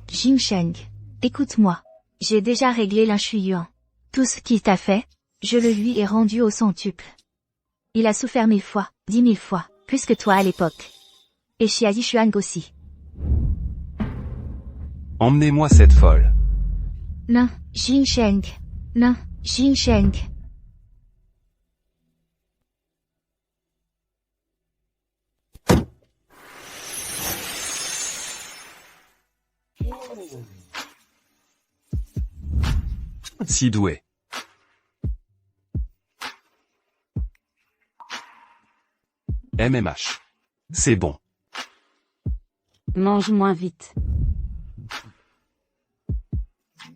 Speaker 4: Jinsheng. Écoute-moi. J'ai déjà réglé l'Inshuiyuan. Tout ce qu'il t'a fait, je le lui ai rendu au centuple. Il a souffert 1000 fois, 10 000 fois, plus que toi à l'époque. Et Xia Yishuang aussi.
Speaker 1: Emmenez-moi cette folle.
Speaker 4: Non, Jinsheng. Non, Jinsheng.
Speaker 1: Si doué. MMH. C'est bon.
Speaker 5: Mange moins vite.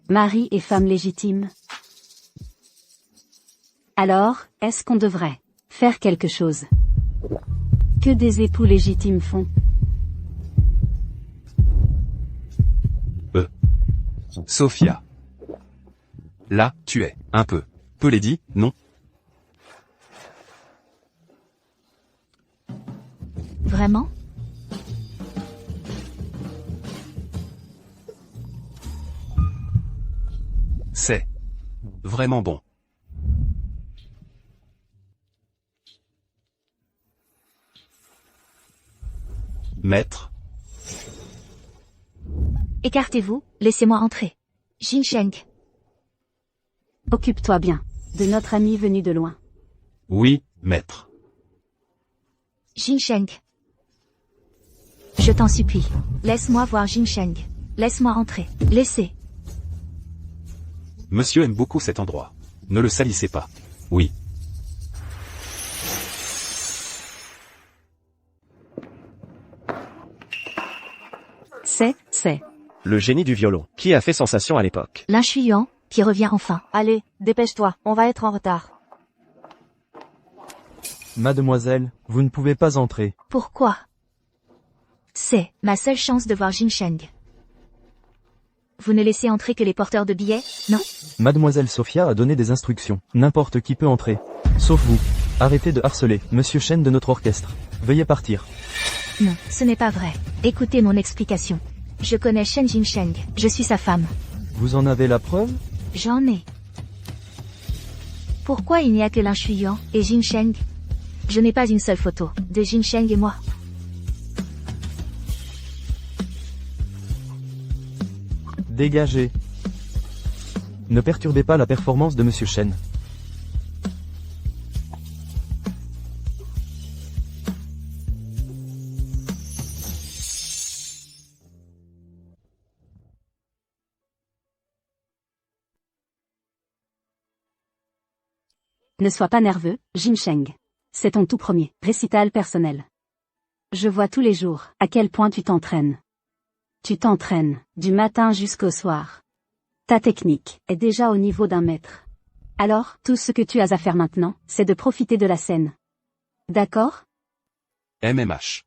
Speaker 5: Mari et femme légitime. Alors, est-ce qu'on devrait faire quelque chose que des époux légitimes font?
Speaker 1: Sophia. Là, tu es, un peu. Peu lady, non?
Speaker 4: Vraiment?
Speaker 1: C'est vraiment bon. Maître,
Speaker 4: Écartez-vous, laissez-moi entrer. Jinsheng.
Speaker 5: Occupe-toi bien de notre ami venu de loin.
Speaker 1: oui, maître.
Speaker 4: Jinsheng. Je t'en supplie. Laisse-moi voir Jinsheng. Laisse-moi entrer. Laissez.
Speaker 1: Monsieur aime beaucoup cet endroit. Ne le salissez pas. Oui.
Speaker 5: C'est.
Speaker 6: Le génie du violon, qui a fait sensation à l'époque.
Speaker 4: Lin Shuyan, qui revient enfin.
Speaker 3: Allez, dépêche-toi, on va être en retard.
Speaker 2: Mademoiselle, vous ne pouvez pas entrer.
Speaker 4: Pourquoi? C'est ma seule chance de voir Jinsheng. Vous ne laissez entrer que les porteurs de billets, non?
Speaker 2: Mademoiselle Sophia a donné des instructions. N'importe qui peut entrer. Sauf vous. Arrêtez de harceler Monsieur Chen de notre orchestre. Veuillez partir.
Speaker 4: Non, ce n'est pas vrai. Écoutez mon explication. Je connais Shen Jinsheng, je suis sa femme.
Speaker 2: Vous en avez la preuve?
Speaker 4: J'en ai. Pourquoi il n'y a que Lin Shuyan et Jinsheng? Je n'ai pas une seule photo de Jinsheng et moi.
Speaker 2: Dégagez. Ne perturbez pas la performance de Monsieur Chen.
Speaker 5: Ne sois pas nerveux, Jinsheng. C'est ton tout premier récital personnel. Je vois tous les jours à quel point tu t'entraînes. Tu t'entraînes, du matin jusqu'au soir. Ta technique est déjà au niveau d'un maître. Alors, tout ce que tu as à faire maintenant, c'est de profiter de la scène. D'accord?
Speaker 1: MMH.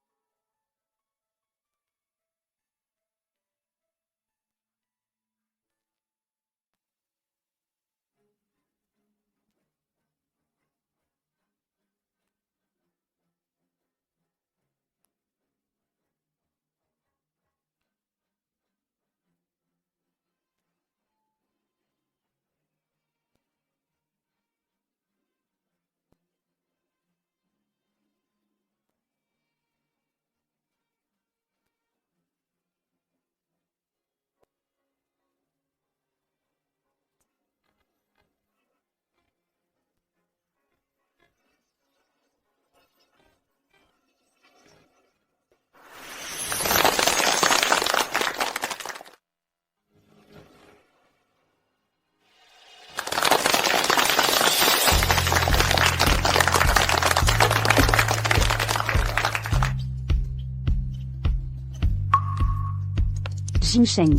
Speaker 5: Jinsheng.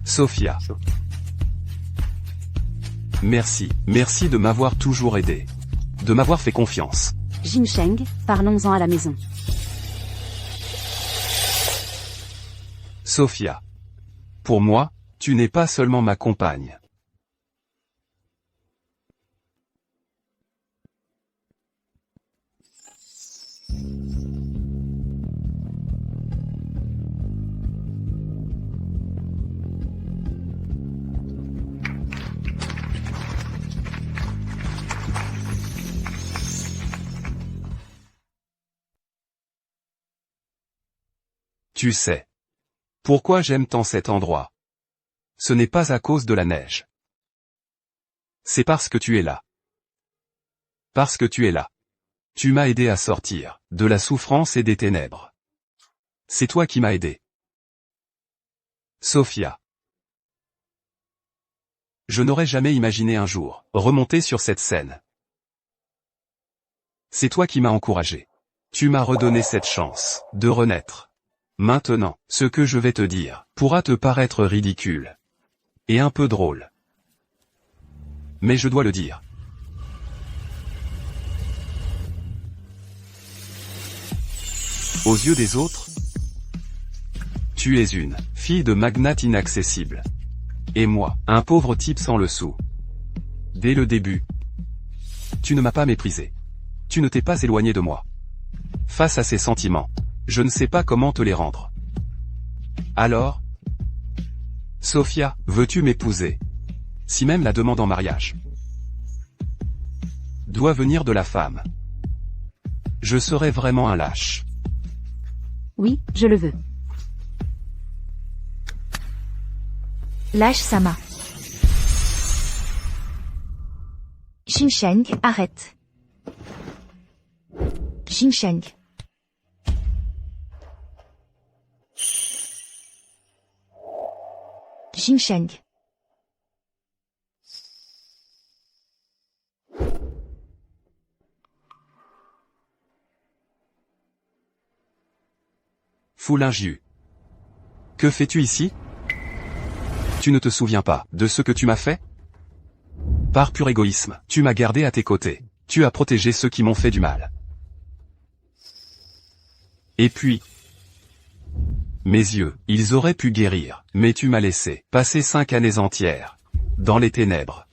Speaker 1: Sophia. Merci de m'avoir toujours aidé. De m'avoir fait confiance.
Speaker 5: Jinsheng, parlons-en à la maison.
Speaker 1: Sophia. Pour moi, tu n'es pas seulement ma compagne. Tu sais. Pourquoi j'aime tant cet endroit? Ce n'est pas à cause de la neige. C'est parce que tu es là. Parce que tu es là. Tu m'as aidé à sortir de la souffrance et des ténèbres. C'est toi qui m'as aidé. Sophia. Je n'aurais jamais imaginé un jour remonter sur cette scène. C'est toi qui m'as encouragé. Tu m'as redonné cette chance de renaître. Maintenant, ce que je vais te dire pourra te paraître ridicule. Et un peu drôle. Mais je dois le dire. Aux yeux des autres, tu es une fille de magnate inaccessible. Et moi, un pauvre type sans le sou. Dès le début, tu ne m'as pas méprisé. Tu ne t'es pas éloigné de moi. Face à ces sentiments, je ne sais pas comment te les rendre. Alors, Sophia, veux-tu m'épouser? Si même la demande en mariage doit venir de la femme, je serais vraiment un lâche.
Speaker 5: Oui, je le veux.
Speaker 4: Lâche Sama. Jinsheng, arrête. Jinsheng. Jinsheng.
Speaker 1: Foulingiu. Que fais-tu ici? Tu ne te souviens pas de ce que tu m'as fait? Par pur égoïsme, tu m'as gardé à tes côtés. Tu as protégé ceux qui m'ont fait du mal. Et puis, mes yeux, ils auraient pu guérir, mais tu m'as laissé passer 5 années entières dans les ténèbres.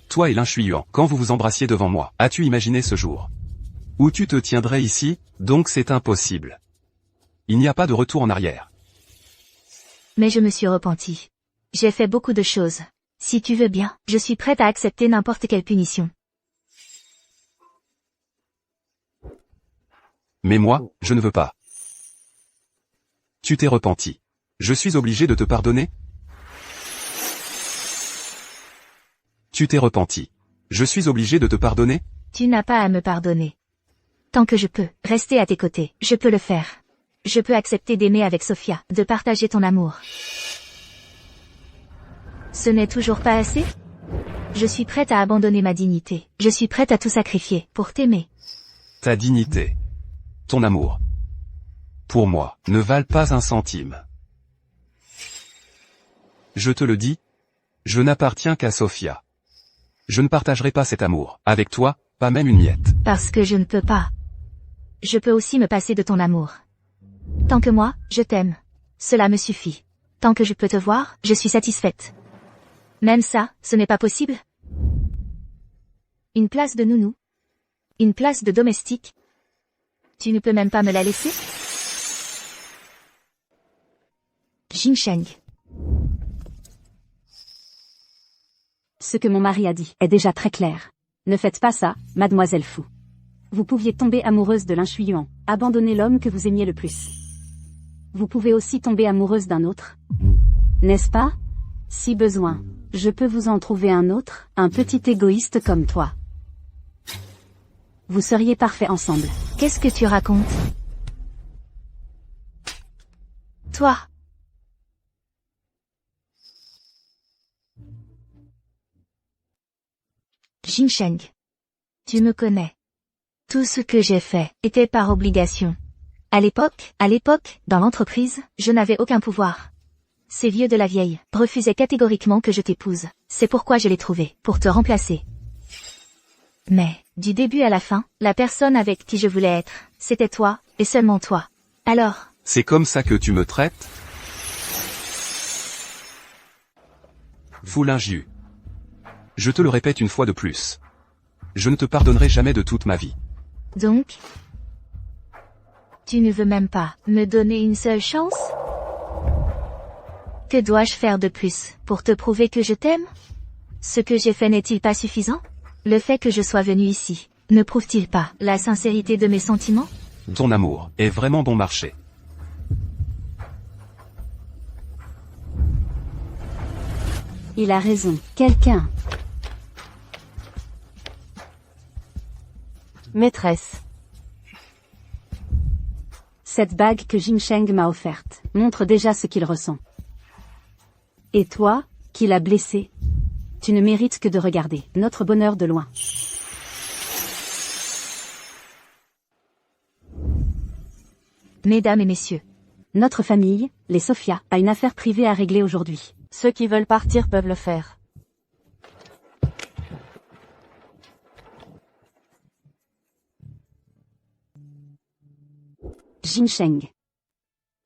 Speaker 1: Toi et l'inchuyuan, quand vous vous embrassiez devant moi, as-tu imaginé ce jour où tu te tiendrais ici? Donc c'est impossible. Il n'y a pas de retour en arrière.
Speaker 4: Mais je me suis repentie. J'ai fait beaucoup de choses. Si tu veux bien, je suis prête à accepter n'importe quelle punition.
Speaker 1: Mais moi, je ne veux pas. Tu t'es repenti. Je suis obligé de te pardonner? Tu t'es repenti. Je suis obligé de te pardonner?
Speaker 4: Tu n'as pas à me pardonner. Tant que je peux rester à tes côtés, je peux le faire. Je peux accepter d'aimer avec Sophia, de partager ton amour. Ce n'est toujours pas assez? Je suis prête à abandonner ma dignité. Je suis prête à tout sacrifier pour t'aimer.
Speaker 1: Ta dignité. Ton amour. Pour moi, ne valent pas un centime. Je te le dis, je n'appartiens qu'à Sophia. Je ne partagerai pas cet amour avec toi, pas même une miette.
Speaker 4: Parce que je ne peux pas. Je peux aussi me passer de ton amour. Tant que moi, je t'aime. Cela me suffit. Tant que je peux te voir, je suis satisfaite. Même ça, ce n'est pas possible? Une place de nounou? Une place de domestique? Tu ne peux même pas me la laisser? Jinsheng.
Speaker 5: Ce que mon mari a dit est déjà très clair. Ne faites pas ça, mademoiselle Fu. Vous pouviez tomber amoureuse de l'inchuyuan, abandonner l'homme que vous aimiez le plus. Vous pouvez aussi tomber amoureuse d'un autre. N'est-ce pas? Si besoin, je peux vous en trouver un autre, un petit égoïste comme toi. Vous seriez parfaits ensemble.
Speaker 4: Qu'est-ce que tu racontes? Toi. Jinsheng. Tu me connais. Tout ce que j'ai fait était par obligation. À l'époque, dans l'entreprise, je n'avais aucun pouvoir. Ces vieux de la vieille refusaient catégoriquement que je t'épouse. C'est pourquoi je l'ai trouvé, pour te remplacer. Mais, du début à la fin, la personne avec qui je voulais être, c'était toi, et seulement toi. Alors?
Speaker 1: C'est comme ça que tu me traites? Foulingiu. Je te le répète une fois de plus. Je ne te pardonnerai jamais de toute ma vie.
Speaker 4: Donc? Tu ne veux même pas me donner une seule chance? Que dois-je faire de plus pour te prouver que je t'aime? Ce que j'ai fait n'est-il pas suffisant? Le fait que je sois venu ici, ne prouve-t-il pas la sincérité de mes sentiments?
Speaker 1: Ton amour est vraiment bon marché.
Speaker 5: Il a raison. Quelqu'un.
Speaker 3: Maîtresse.
Speaker 5: Cette bague que Jin Sheng m'a offerte montre déjà ce qu'il ressent. Et toi, qui l'as blessé, tu ne mérites que de regarder notre bonheur de loin.
Speaker 4: Mesdames et messieurs,
Speaker 5: Notre famille, les Sophia, a une affaire privée à régler aujourd'hui.
Speaker 3: Ceux qui veulent partir peuvent le faire.
Speaker 5: Jin Sheng.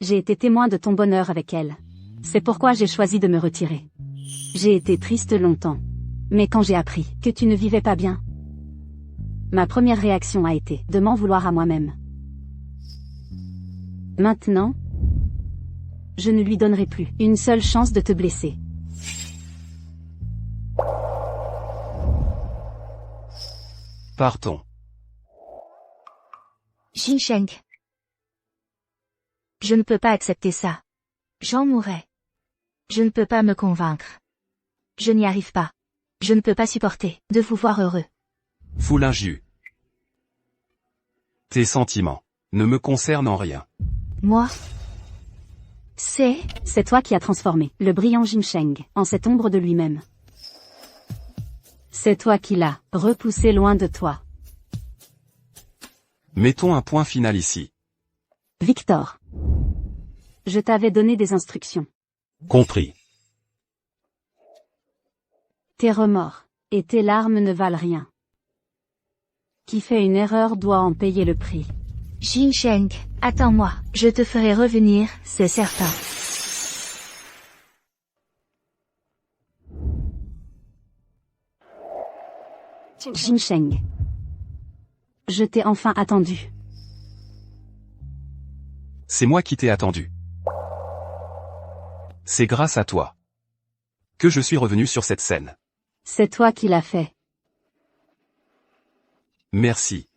Speaker 5: J'ai été témoin de ton bonheur avec elle. C'est pourquoi j'ai choisi de me retirer. J'ai été triste longtemps. Mais quand j'ai appris que tu ne vivais pas bien, ma première réaction a été de m'en vouloir à moi-même. Maintenant, je ne lui donnerai plus une seule chance de te blesser.
Speaker 1: Partons.
Speaker 4: Jin Sheng. Je ne peux pas accepter ça. J'en mourrai. Je ne peux pas me convaincre. Je n'y arrive pas. Je ne peux pas supporter de vous voir heureux.
Speaker 1: Foulingiu. Tes sentiments ne me concernent en rien.
Speaker 4: Moi,
Speaker 5: C'est toi qui as transformé le brillant Jin Sheng en cette ombre de lui-même. C'est toi qui l'as repoussé loin de toi.
Speaker 1: Mettons un point final ici.
Speaker 5: Victor. Je t'avais donné des instructions.
Speaker 6: Compris.
Speaker 5: Tes remords et tes larmes ne valent rien. Qui fait une erreur doit en payer le prix.
Speaker 4: Jin Sheng, attends-moi, je te ferai revenir, c'est certain.
Speaker 5: Jin Sheng. Je t'ai enfin attendu.
Speaker 1: C'est moi qui t'ai attendu. C'est grâce à toi que je suis revenu sur cette scène.
Speaker 5: C'est toi qui l'as fait.
Speaker 1: Merci.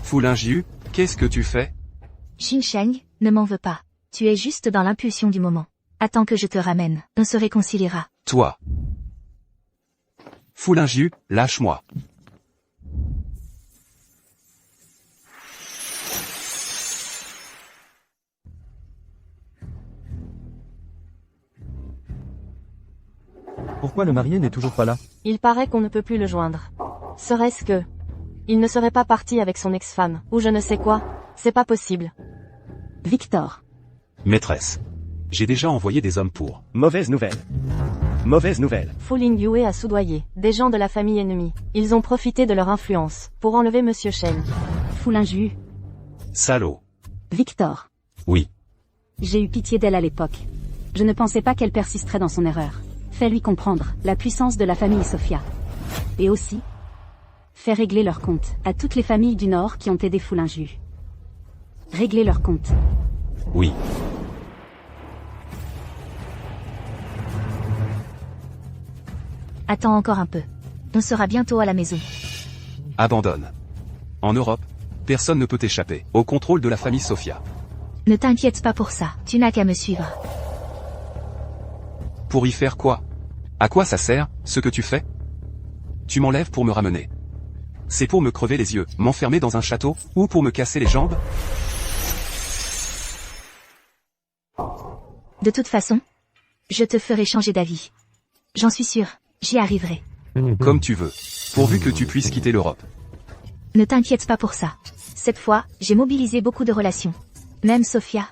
Speaker 1: Foulingiu, qu'est-ce que tu fais?
Speaker 4: Jin Sheng, ne m'en veux pas. Tu es juste dans l'impulsion du moment. Attends que je te ramène, on se réconciliera.
Speaker 1: Toi. Foulingiu, lâche-moi.
Speaker 2: Pourquoi le marié n'est toujours pas là?
Speaker 3: Il paraît qu'on ne peut plus le joindre. Serait-ce que... il ne serait pas parti avec son ex-femme, ou je ne sais quoi? C'est pas possible.
Speaker 5: Victor.
Speaker 1: Maîtresse. J'ai déjà envoyé des hommes pour.
Speaker 6: Mauvaise nouvelle. Mauvaise nouvelle.
Speaker 3: Fu Lingyue a soudoyé des gens de la famille ennemie. Ils ont profité de leur influence pour enlever Monsieur Shen.
Speaker 5: Foulingiu.
Speaker 1: Salaud.
Speaker 5: Victor.
Speaker 1: Oui.
Speaker 5: J'ai eu pitié d'elle à l'époque. Je ne pensais pas qu'elle persisterait dans son erreur. Fais-lui comprendre la puissance de la famille Sophia. Et aussi, fais régler leur compte à toutes les familles du Nord qui ont aidé Foulingiu. Régler leur compte.
Speaker 1: Oui.
Speaker 4: Attends encore un peu. On sera bientôt à la maison.
Speaker 1: Abandonne. En Europe, personne ne peut échapper au contrôle de la famille Sophia.
Speaker 4: Ne t'inquiète pas pour ça, tu n'as qu'à me suivre.
Speaker 1: Pour y faire quoi? À quoi ça sert, ce que tu fais? Tu m'enlèves pour me ramener. C'est pour me crever les yeux, m'enfermer dans un château, ou pour me casser les jambes?
Speaker 4: De toute façon, je te ferai changer d'avis. J'en suis sûre, j'y arriverai.
Speaker 1: Comme tu veux. Pourvu que tu puisses quitter l'Europe.
Speaker 4: Ne t'inquiète pas pour ça. Cette fois, j'ai mobilisé beaucoup de relations. Même Sophia.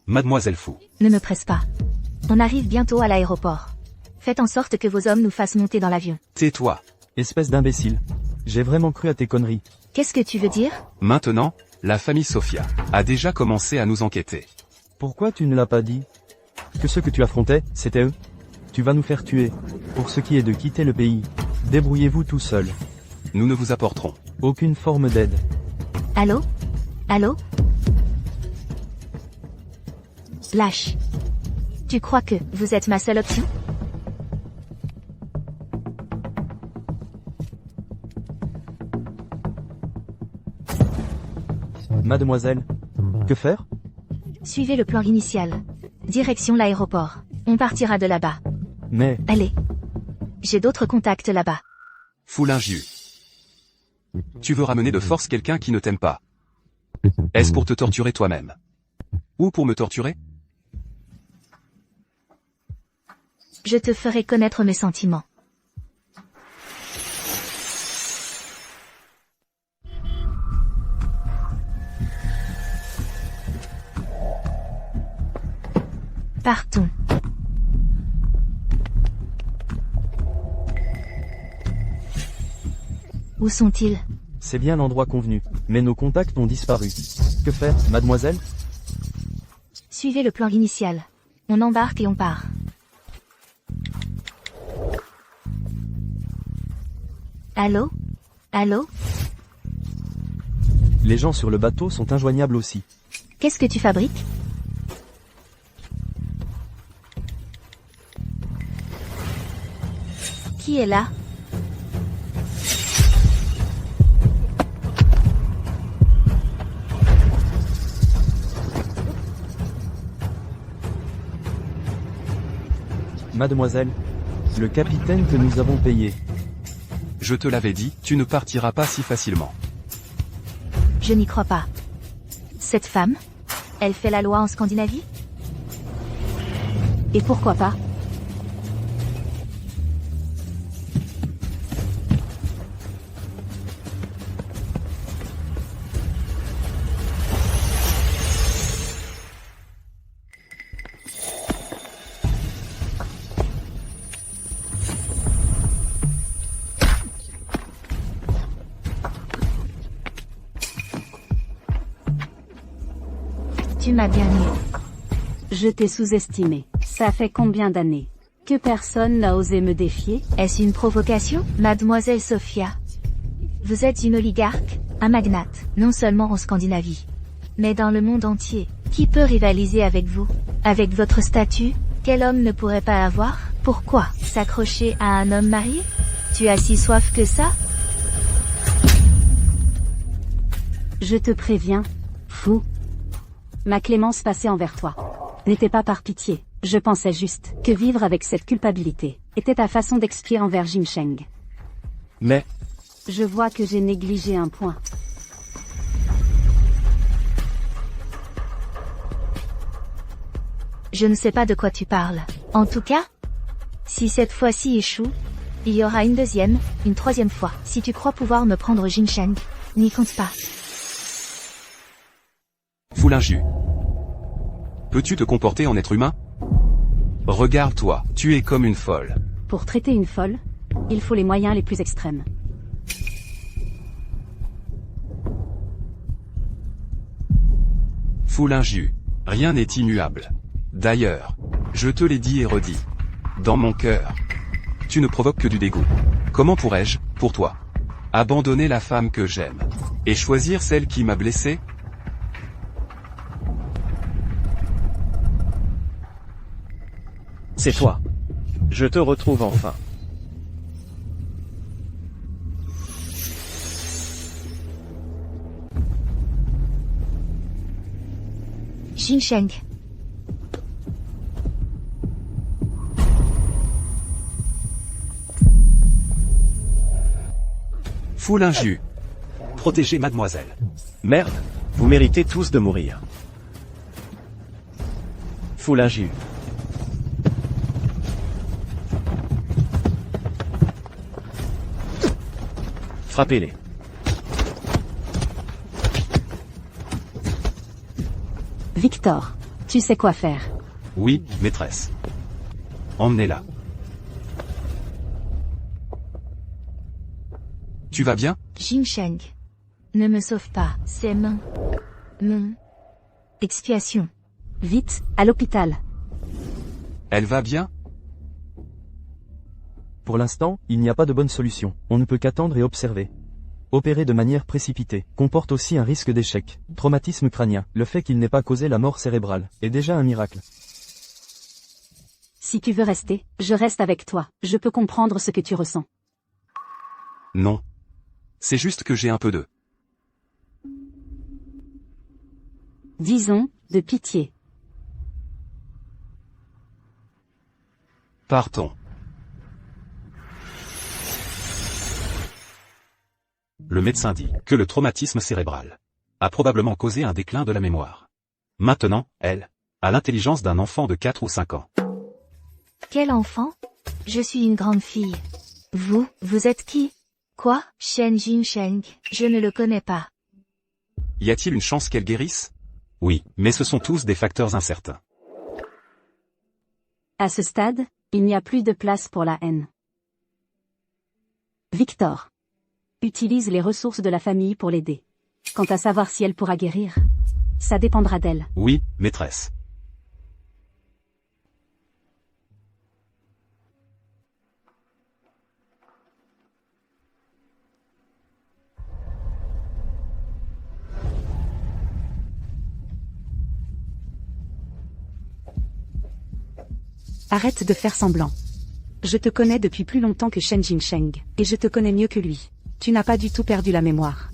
Speaker 1: Mademoiselle Fu.
Speaker 4: Ne me presse pas. On arrive bientôt à l'aéroport. Faites en sorte que vos hommes nous fassent monter dans l'avion.
Speaker 1: Tais-toi.
Speaker 2: Espèce d'imbécile. J'ai vraiment cru à tes conneries.
Speaker 4: Qu'est-ce que tu veux dire?
Speaker 1: Maintenant, la famille Sophia a déjà commencé à nous enquêter.
Speaker 2: Pourquoi tu ne l'as pas dit? Que ceux que tu affrontais, c'était eux? Tu vas nous faire tuer. Pour ce qui est de quitter le pays, débrouillez-vous tout seul.
Speaker 1: Nous ne vous apporterons
Speaker 2: Aucune forme d'aide.
Speaker 4: Allô? Allô? Lâche. Tu crois que vous êtes ma seule option?
Speaker 2: Mademoiselle. Que faire?
Speaker 4: Suivez le plan initial. Direction l'aéroport. On partira de là-bas.
Speaker 2: Mais,
Speaker 4: Allez. J'ai d'autres contacts là-bas.
Speaker 1: Foulingiu. Tu veux ramener de force quelqu'un qui ne t'aime pas. Est-ce pour te torturer toi-même? Ou pour me torturer?
Speaker 4: Je te ferai connaître mes sentiments. Partons. Où sont-ils?
Speaker 2: c'est bien l'endroit convenu. Mais nos contacts ont disparu. Que faire, mademoiselle?
Speaker 4: Suivez le plan initial. On embarque et on part. Allô? Allô?
Speaker 2: Les gens sur le bateau sont injoignables aussi.
Speaker 4: Qu'est-ce que tu fabriques? Qui est là?
Speaker 2: Mademoiselle, le capitaine que nous avons payé.
Speaker 1: Je te l'avais dit, tu ne partiras pas si facilement.
Speaker 4: Je n'y crois pas. Cette femme? Elle fait la loi en Scandinavie?
Speaker 5: Et pourquoi pas?
Speaker 4: Tu m'as bien eu.
Speaker 5: Je t'ai sous-estimé. Ça fait combien d'années que personne n'a osé me défier?
Speaker 4: Est-ce une provocation, mademoiselle Sophia? Vous êtes une oligarque, un magnate, non seulement en Scandinavie, mais dans le monde entier. Qui peut rivaliser avec vous? Avec votre statut? Quel homme ne pourrait pas avoir? Pourquoi s'accrocher à un homme marié? Tu as si soif que ça?
Speaker 5: Je te préviens, fou. Ma clémence passée envers toi n'était pas par pitié. Je pensais juste que vivre avec cette culpabilité était ta façon d'expier envers Jin Sheng.
Speaker 6: Mais,
Speaker 5: Je vois que j'ai négligé un point.
Speaker 4: Je ne sais pas de quoi tu parles. En tout cas, si cette fois-ci échoue, il y aura une deuxième, une troisième fois. Si tu crois pouvoir me prendre Jin Sheng, n'y compte pas.
Speaker 1: Foulingiu. Peux-tu te comporter en être humain? Regarde-toi, tu es comme une folle.
Speaker 5: Pour traiter une folle, il faut les moyens les plus extrêmes.
Speaker 1: Foulingiu. Rien n'est immuable. D'ailleurs, je te l'ai dit et redit. Dans mon cœur. Tu ne provoques que du dégoût. Comment pourrais-je, pour toi, abandonner la femme que j'aime et choisir celle qui m'a blessé?
Speaker 6: c'est toi. Je te retrouve enfin.
Speaker 4: Jin Sheng.
Speaker 1: Foulingiu. Protégez mademoiselle.
Speaker 6: Merde, vous méritez tous de mourir. Foulingiu. Frappez-les.
Speaker 5: Victor, tu sais quoi faire.
Speaker 1: Oui, maîtresse. Emmenez-la. Tu vas bien?
Speaker 4: Jin Sheng. Ne me sauve pas. C'est mon expiation.
Speaker 5: Vite, à l'hôpital.
Speaker 1: Elle va bien?
Speaker 2: Pour l'instant, il n'y a pas de bonne solution. On ne peut qu'attendre et observer. Opérer de manière précipitée comporte aussi un risque d'échec. Traumatisme crânien, le fait qu'il n'ait pas causé la mort cérébrale, est déjà un miracle.
Speaker 5: Si tu veux rester, je reste avec toi. Je peux comprendre ce que tu ressens.
Speaker 1: Non. C'est juste que j'ai un peu de...
Speaker 5: Disons, de pitié.
Speaker 1: Partons. Le médecin dit que le traumatisme cérébral a probablement causé un déclin de la mémoire. Maintenant, elle a l'intelligence d'un enfant de 4 ou 5 ans.
Speaker 4: Quel enfant? Je suis une grande fille. Vous êtes qui? Quoi? Shen Jinsheng, je ne le connais pas.
Speaker 1: Y a-t-il une chance qu'elle guérisse? Oui, mais ce sont tous des facteurs incertains.
Speaker 5: À ce stade, il n'y a plus de place pour la haine. Victor. Utilise les ressources de la famille pour l'aider. Quant à savoir si elle pourra guérir, ça dépendra d'elle.
Speaker 1: Oui, maîtresse.
Speaker 5: Arrête de faire semblant. Je te connais depuis plus longtemps que Shen Jinsheng, et je te connais mieux que lui. Tu n'as pas du tout perdu la mémoire.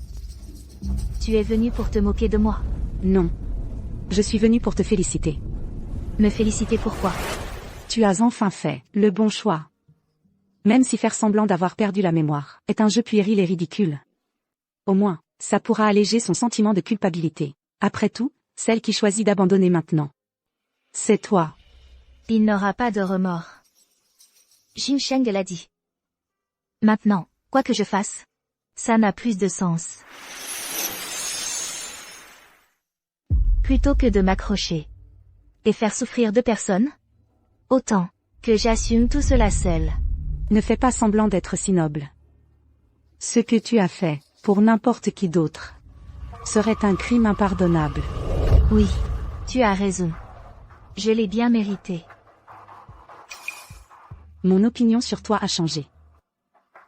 Speaker 4: Tu es venu pour te moquer de moi.
Speaker 5: Non. Je suis venu pour te féliciter.
Speaker 4: Me féliciter pourquoi?
Speaker 5: Tu as enfin fait le bon choix. Même si faire semblant d'avoir perdu la mémoire est un jeu puéril et ridicule. Au moins, ça pourra alléger son sentiment de culpabilité. Après tout, celle qui choisit d'abandonner maintenant. C'est toi.
Speaker 4: Il n'aura pas de remords. Jinsheng l'a dit. Maintenant, quoi que je fasse, ça n'a plus de sens. Plutôt que de m'accrocher et faire souffrir 2 personnes, autant que j'assume tout cela seul.
Speaker 5: Ne fais pas semblant d'être si noble. Ce que tu as fait, pour n'importe qui d'autre, serait un crime impardonnable.
Speaker 4: Oui, tu as raison. Je l'ai bien mérité.
Speaker 5: Mon opinion sur toi a changé.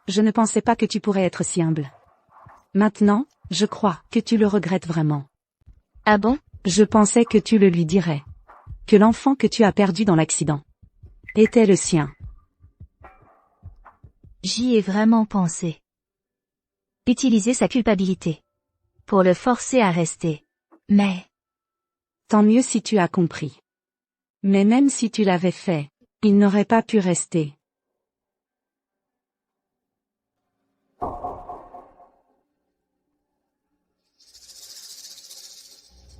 Speaker 5: Je ne pensais pas que tu pourrais être si humble. Maintenant, je crois que tu le regrettes vraiment.
Speaker 4: Ah bon?
Speaker 5: Je pensais que tu le lui dirais. Que l'enfant que tu as perdu dans l'accident était le sien.
Speaker 4: J'y ai vraiment pensé. Utiliser sa culpabilité pour le forcer à rester. Mais...
Speaker 5: Tant mieux si tu as compris. Mais même si tu l'avais fait, il n'aurait pas pu rester.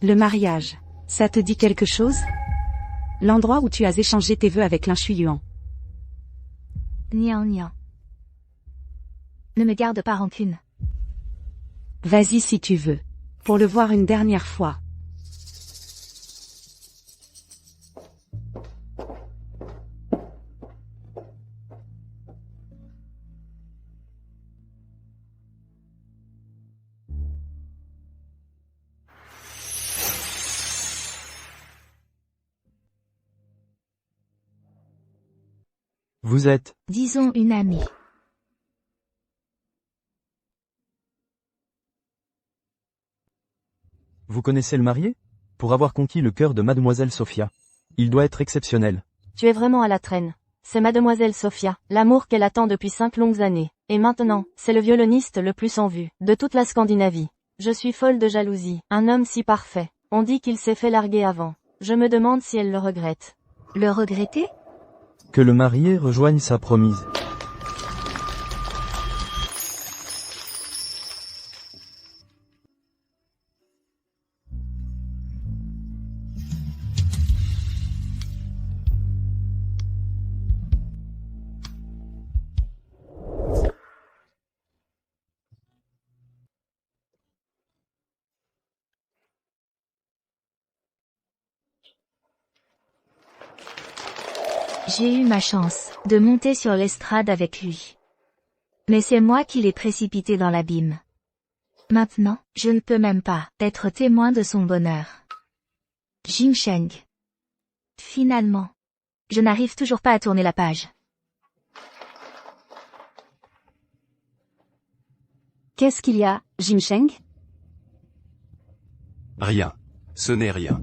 Speaker 5: Le mariage, ça te dit quelque chose? L'endroit où tu as échangé tes vœux avec l'Inshuiyuan.
Speaker 4: Nian nian. Ne me garde pas rancune.
Speaker 5: Vas-y si tu veux. Pour le voir une dernière fois.
Speaker 2: Vous êtes...
Speaker 4: Disons une amie.
Speaker 2: Vous connaissez le marié? Pour avoir conquis le cœur de Mademoiselle Sophia. Il doit être exceptionnel.
Speaker 3: Tu es vraiment à la traîne. C'est Mademoiselle Sophia, l'amour qu'elle attend depuis 5 longues années. Et maintenant, c'est le violoniste le plus en vue de toute la Scandinavie. Je suis folle de jalousie. Un homme si parfait. On dit qu'il s'est fait larguer avant. Je me demande si elle le regrette.
Speaker 4: Le regretter?
Speaker 2: Que le marié rejoigne sa promise.
Speaker 4: J'ai eu ma chance de monter sur l'estrade avec lui. Mais c'est moi qui l'ai précipité dans l'abîme. Maintenant, je ne peux même pas être témoin de son bonheur. Jinsheng. Finalement, Je n'arrive toujours pas à tourner la page.
Speaker 5: Qu'est-ce qu'il y a, Jinsheng?
Speaker 1: Rien. Ce n'est rien.